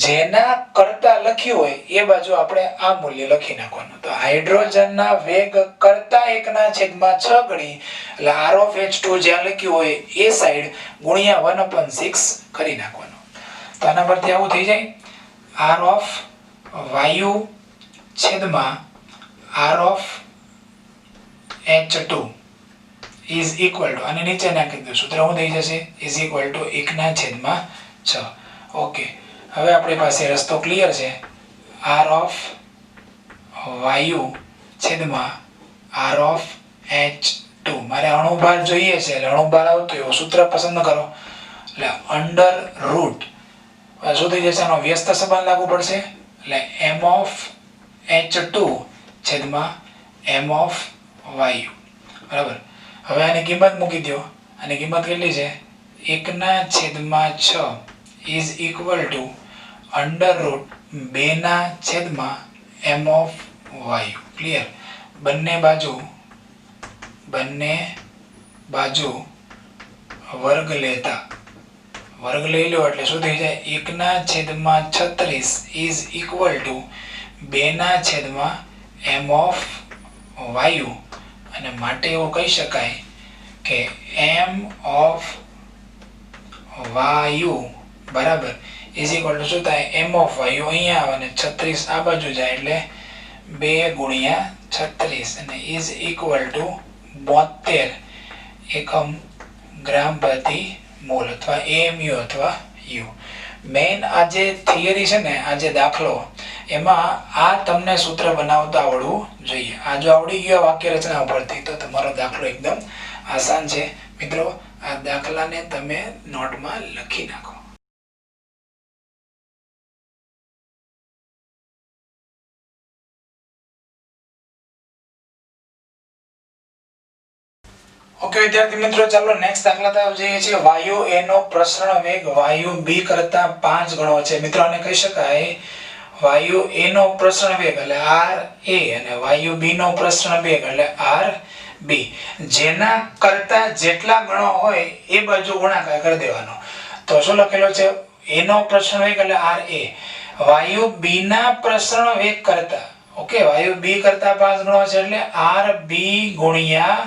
જેના કરતા લખ્યું હોય એ બાજુ આપણે આ મૂલ્ય લખી નાખવાનું. તો હાઇડ્રોજનના વેગ કરતા 1/6 ગણી, એટલે R of H2 જ્યાં લખ્યું હોય એ સાઈડ ગુણ્યા 1/6 કરી નાખવાનું. તો આના પરથી આવું થઈ જાય, R of વાયુ છેદમાં R of H2 = અને નીચે નાખી દો, સૂત્ર શું થઈ જશે? = 1/6. ઓકે, હવે આપણી પાસે રસ્તો ક્લિયર છે. R of વાયુ છેદમાં R of H2. મારે અણુભાર જોઈએ છે, એટલે અણુભાર આવતો એવો સૂત્ર પસંદ કરો. એટલે અંડર રૂટ શું થઈ જશે? આનો વ્યસ્ત સંબંધ લાગુ પડશે. એટલે m of H2 છેદમાં m of વાયુ. બરાબર? હવે આની કિંમત મૂકી દો. આની કિંમત કેટલી છે? 1/6 = અંડર રૂટ 2/m of વાયુ. ક્લિયર? બંને બાજુ વર્ગ લઈ લો એટલે શું થઈ જાય? 1/36 = 2/m of વાયુ. અને માટે એવું કહી શકાય કે m of વાયુ બરાબર = શું થાય? m of વાયુ અહીંયા આવે અને 36 આ બાજુ જાય એટલે 2 × 36 અને = 72 એકમ ગ્રામ પ્રતિ મોલ અથવા AMU અથવા U. મેઇન આ જે થિયરી છે ને, આ જે દાખલો, એમાં આ તમને સૂત્ર બનાવતા આવડવું જોઈએ. આ જો આવડી ગયું વાક્ય રચના ઉપરથી તો તમારો દાખલો એકદમ આસાન છે. મિત્રો, આ દાખલાને તમે નોટમાં લખી નાખો. ઓકે વિદ્યાર્થી મિત્રો, ચાલો નેક્સ્ટ દાખલા તરફ જઈએ છીએ. વાયુ A નો પ્રસરણ વેગ વાયુ B કરતા 5 ગણો છે. મિત્રો આને કહી શકાય વાયુ A નો પ્રસરણ વેગ એટલે RA અને વાયુ B નો પ્રસરણ વેગ એટલે RB. જેના કરતા જેટલા ગણો હોય એ બાજુ ગુણાકાર કરી દેવાનો. તો શું લખેલો છે? A નો પ્રસરણ વેગ એટલે RA, વાયુ B ના પ્રસરણ વેગ કરતા, ઓકે, વાયુ B કરતા 5 ગણો છે એટલે RB ગુણ્યા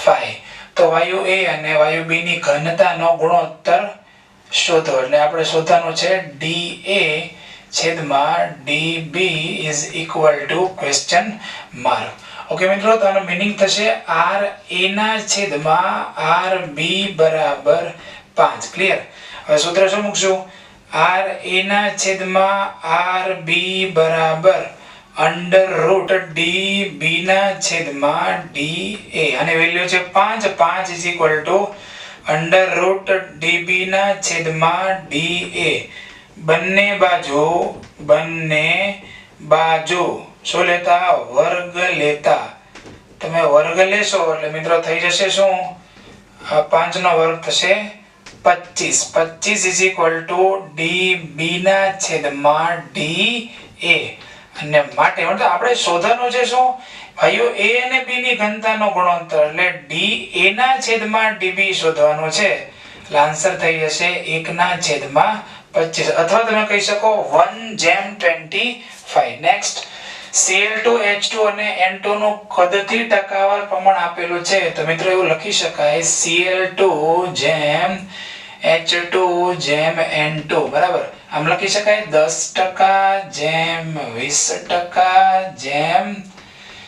5. તો વાયુ A અને વાયુ B ની ઘનતાનો ગુણોત્તર શોધો. એટલે આપણે શોધવાનું છે dA છેદમાં dB is equal to question mark. Okay મિત્રો, તો આનો મીનિંગ થશે RA ના છેદમાં RB બરાબર 5. ક્લિયર? હવે સૂત્ર શું મૂકશું? RA ના છેદમાં RB બરાબર અંડર રૂટ dB ના છેદમાં dA અને વેલ્યુ છે 5. 5 is equal to under route dB ના છેદમાં dA. બંને બાજુ શું લેતા? વર્ગ લેતા. તમે વર્ગ લેશો એટલે મિત્રો થઈ જશે શું? 5 નો વર્ગ થશે 25. 25 ઇઝ ઇક્વલ ટુ dB ના છેદમાં dA. અને માટે મતલબ આપણે શોધવાનું છે શું? વાયુ A અને B ની ઘનતાનો ગુણોત્તર એટલે dA ના છેદમાં dB શોધવાનું છે. એટલે આન્સર થઈ જશે 1/25 અથવા તમે કહી શકો 1/25. નેક્સ્ટ, Cl2H2 અને N2 નું કદથી ટકાવાર પ્રમાણ આપેલું છે. તો મિત્રો એવું લખી શકાય Cl2 જેમ H2 જેમ N2 બરાબર. આમ લખી શકાય 10% જેમ 20% જેમ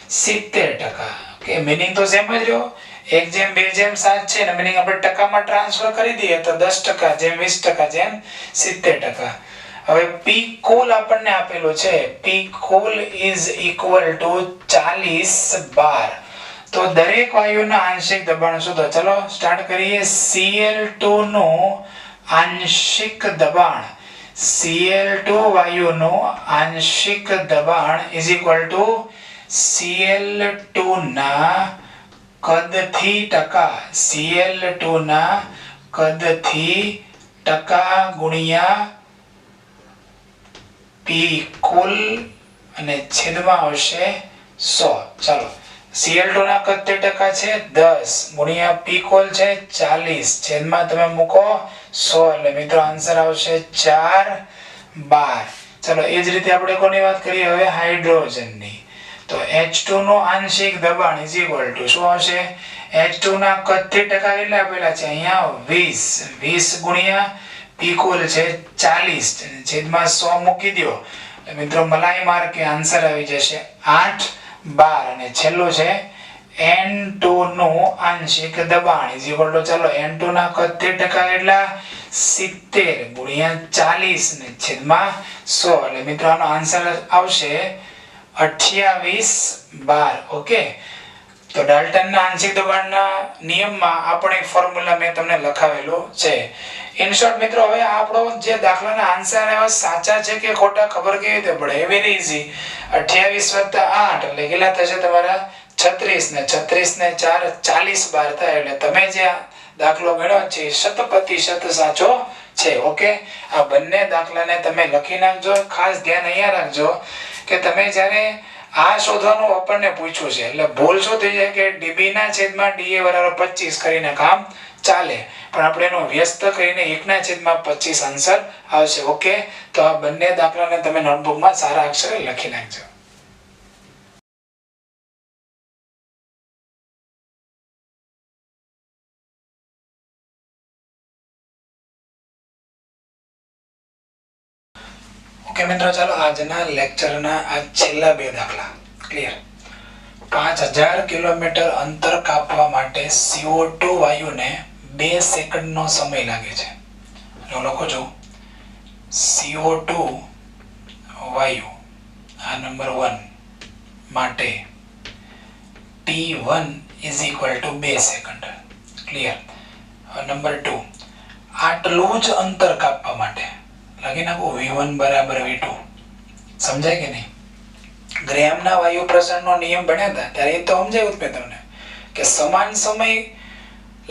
70%. ઓકે, મીનિંગ તો સેમ જ રહ્યો. 1 જેમ 2 જેમ 7 છે ને મીનિંગ આપણે ટકામાં ટ્રાન્સફર કરી દઈએ તો 10% જેમ 20% જેમ 70%. હવે P કુલ આપણને આપેલું છે. P cool is equal to 40 bar. તો દરેક વાયુના આંશિક દબાણ શોધો. ચલો સ્ટાર્ટ કરીએ. Cl2 નું આંશિક દબાણ, Cl2 વાયુનું આંશિક દબાણ is equal to Cl2 ના કદથી ટકા, Cl2 ના કદથી ટકા ગુણ્યા P કુલ અને છેદમાં આવશે 100. ચાલો, Cl2 ના કદથી ટકા છે 10 ગુણ્યા P કુલ છે 40 છેદમાં તમે મૂકો 100 એટલે મિત્રો આન્સર આવશે 4 bar. ચાલો, એ જ રીતે આપણે કોની વાત કરીએ હવે? હાઇડ્રોજનની. તો H2 નું આંશિક દબાણ is equal to શું આવશે? H2 ના કદથી ટકા કેટલા આપેલા છે અહીંયા? 20. 20 ગુણ્યા P કુલ છે 40 છેદમાં 100 મૂકી દો એટલે મિત્રો મલાઈ માર્કે આન્સર આવી જશે 8 bar. અને છેલ્લું છે N2 નું આંશિક દબાણ is equal to, ચાલો, N2 ના કદથી ટકા કેટલા? 70 ગુણ્યા 40 ને છેદમાં 100 એટલે મિત્રો આનો આન્સર આવશે 28 bar. ઓકે, તો ડાલ્ટનના આંશિક દબાણના નિયમમાં આપણે ફોર્મ્યુલા મેં તમને લખાવેલો છે. ઇન શોર્ટ મિત્રો, હવે આપણો જે દાખલાના આન્સર આવ્યા સાચા છે કે ખોટા ખબર કેવી રીતે પડે? Very easy. 28 + 8 એટલે કેટલા થશે તમારા? 36 ને 36 ને 4 40 bar થાય. એટલે તમે જે દાખલો ગણ્યો છે 100% સાચો છે. ઓકે, આ બંને દાખલાને તમે લખી નાખજો. ખાસ ધ્યાન અહીંયા રાખજો કે તમે જ્યારે આ શોધવાનું આપણને પૂછ્યું છે એટલે ભૂલ શું થઈ જાય કે dB ના છેદમાં dA બરાબર 25 કરીને કામ ચાલે, પણ આપણે એનો વ્યસ્ત કરીને 1/25 આન્સર આવશે. ઓકે, તો આ બંને દાખલાને તમે નોટબુકમાં સારા અક્ષરે લખી નાખજો. ઓકે મિત્રો, ચાલો આજના લેક્ચરના આ છેલ્લા 2 દાખલા. ક્લિયર? 5000 કિલોમીટર અંતર કાપવા માટે CO2 વાયુને 2 સેકન્ડનો સમય લાગે છે. જો લખો છો CO2 વાયુ આ નંબર 1 માટે T1 is equal to 2 second. Clear? Number 2, આટલું જ અંતર કાપવા માટે લખી નાખો V1 બરાબર V2. સમજાય કે નહીં? ગ્રેહામના વાયુ પ્રસરણનો નિયમ ભણ્યા હતા ત્યારે એ તો સમજાયું મેં તમને કે સમાન સમય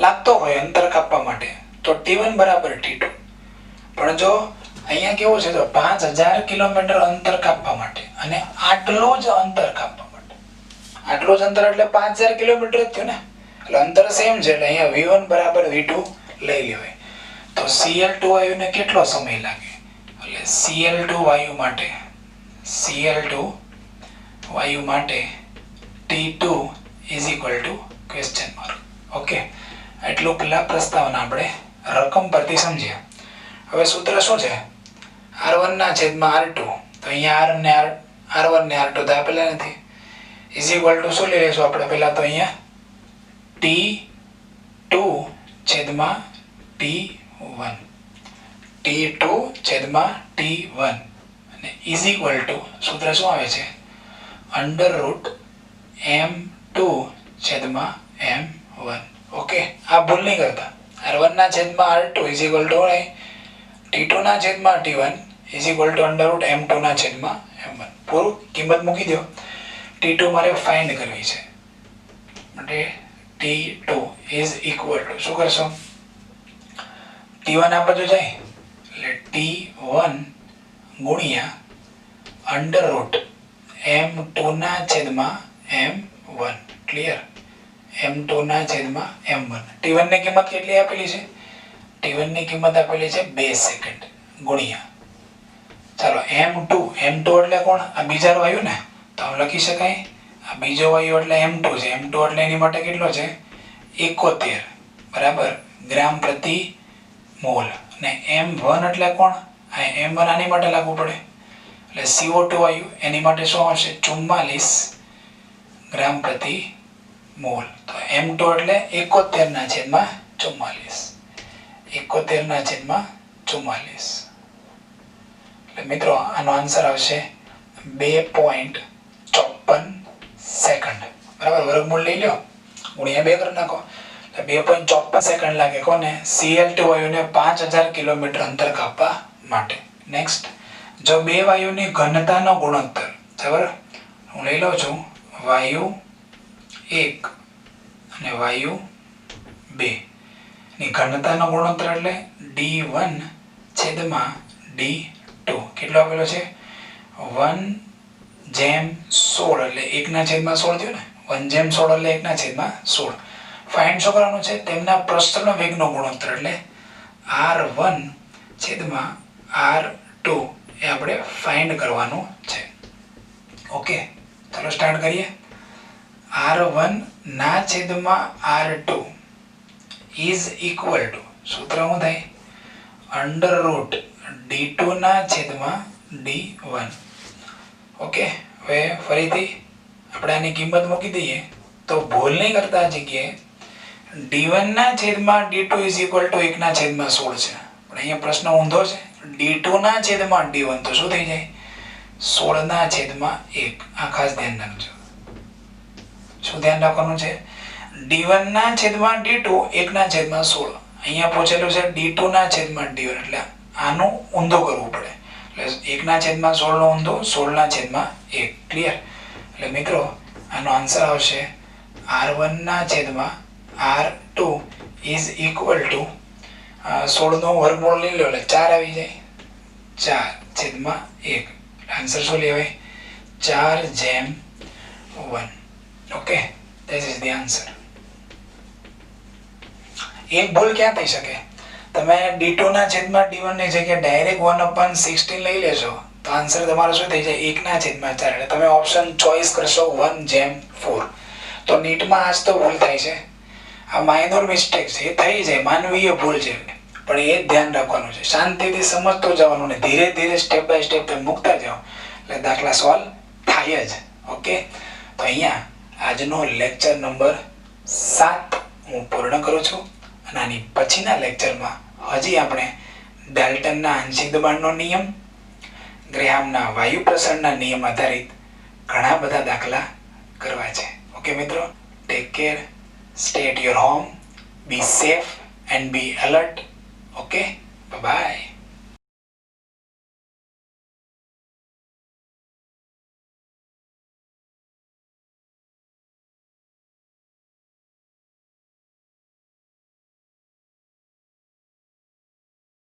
લાગતો હોય અંતર કાપવા માટે તો T1 બરાબર T2. પણ જો અહીંયા કેવું છે તો 5000 કિલોમીટર અંતર કાપવા માટે અને આટલો જ અંતર કાપવા માટે, આટલું જ અંતર એટલે 5000 કિલોમીટર જ થયું ને, એટલે અંતર સેમ છે. એટલે અહીંયા V1 બરાબર V2 લઈ લેવાય. તો Cl2 વાયુને કેટલો સમય લાગે? એટલે Cl2 વાયુ માટે T2 question mark. ઓકે, એટલું પેલા પ્રસ્તાવના આપણે રકમ પરથી સમજ્યા. હવે સૂત્ર શું છે? R1 ના છેદમાં R2. તો અહીંયા R1 ને R2 તો આપેલા નથી. શું લઈ લઈશું આપણે પહેલા? તો અહીંયા T2 છેદમાં T1, T2 છેદમાં T1 અને સૂત્ર શું આવે છે? √M2 છેદમાં M1. ઓકે, આ ભૂલ નહીં કરતા. R1 ના છેદમાં R2 T2 ના છેદમાં T1 √M2 ના છેદમાં M1. પૂરું, કિંમત મૂકી દો. T2 મારે ફાઇન્ડ કરવી છે માટે T2 શું કરશો? T1 આ બાજુ જાય એટલે T1 ગુણ્યા √M2 ના છેદમાં M1. ક્લિયર? M2 ના છેદમાં M1. T1 ની કિંમત કેટલી આપેલી છે? T1 ની કિંમત આપેલી છે 2 સેકન્ડ ગુણ્યા, ચાલો M2 એટલે કોણ? આ બીજા વાયુ ને, તો આમ લખી શકાય આ બીજો વાયુ એટલે M2 છે. M2 એટલે એની માટે કેટલો છે? 71 બરાબર ગ્રામ પ્રતિ મોલ. અને M1 એટલે કોણ? આ M1 આની માટે લાગવું પડે એટલે CO2 વાયુ એની માટે શું આવશે? 44 ગ્રામ પ્રતિ મોલ. તો M2 એટલે 71 ના છેદમાં 44. 71 ના છેદમાં 44. એટલે મિત્રો આનો આન્સર આવશે 2.54 સેકન્ડ. બરાબર, વર્ગમૂળ લઈ લો, ગુણ્યા 2 કરી નાખો એટલે 2.54 સેકન્ડ લાગે કોને? Cl2 વાયુને 5000 કિલોમીટર અંતર કાપવા માટે. નેક્સ્ટ, જો બે વાયુની ઘનતાનો ગુણોત્તર, બરાબર, હું લઈ લઉં છું વાયુ 1 અને વાયુ 2 ની ઘનતાનો ગુણોત્તર એટલે D1 છેદમાં D2. કેટલો આપેલો છે? 1/16 એટલે 1/16 થયું ને. 1/16 એટલે 1/16. ફાઇન્ડ શું કરવાનું છે? તેમના પ્રસરણ વેગનો ગુણોત્તર એટલે R1 છેદમાં R2 એ આપણે ફાઇન્ડ કરવાનું છે. ઓકે, ચાલો સ્ટાર્ટ કરીએ. R1 ના છેદમાં R2 સૂત્ર શું થાય? √D2 ના છેદમાં D1. ઓકે, હવે ફરીથી આપણે આની કિંમત મૂકી દઈએ તો ભૂલ નહીં કરતા આ જગ્યાએ D1 ના છેદમાં D2 1/16 છે. પણ અહીંયા પ્રશ્ન ઊંધો છે. D2 ના છેદમાં D1 તો શું થઈ જાય? 16/1. આ ખાસ ધ્યાન રાખજો. શું ધ્યાન રાખવાનું છે? D1 ના છેદમાં D2 1/16. અહીંયા પૂછેલું છે D2 ના છેદમાં D1 એટલે આનું ઊંધો કરવું પડે. એટલે 1/16 નો ઊંધો 16/1. ક્લિયર? એટલે મિત્રો આનો આન્સર આવશે R1 ના છેદમાં R2 16 નો વર્ગમૂળ લઈ લો એટલે 4 આવી જાય. 4/1. આન્સર શું લેવાય? 4/1. Okay, this is the answer. એક ભૂલ ક્યાં થઈ શકે? તમે D2 ના છેદમાં D1 ની જગ્યાએ ડાયરેક્ટ 1/16 લઈ લેશો તો આન્સર તમારો શું થઈ જાય? 1/4. એટલે તમે ઓપ્શન ચોઈસ કરશો 1/4. તો નીટમાં આજ તો ભૂલ થાય છે. આ માઇનોર મિસ્ટેક છે, એ થઈ જાય, માનવીય ભૂલ છે, પણ એ ધ્યાન રાખવાનું છે. શાંતિથી સમજતો જવાનું ને ધીરે ધીરે સ્ટેપ બાય સ્ટેપ મૂકતા જાઓ એટલે દાખલા સોલ્વ થાય જ. ઓકે, તો અહીંયા આજનો લેક્ચર નંબર 7 હું પૂર્ણ કરું છું. અને આની પછીના લેક્ચરમાં હજી આપણે ડાલ્ટનના આંશિક દબાણનો નિયમ, ગ્રેહામના વાયુ પ્રસરણના નિયમ આધારિત ઘણા બધા દાખલા કરવા છે. ઓકે મિત્રો, take care, stay at your home, be safe and be alert. Okay, bye bye.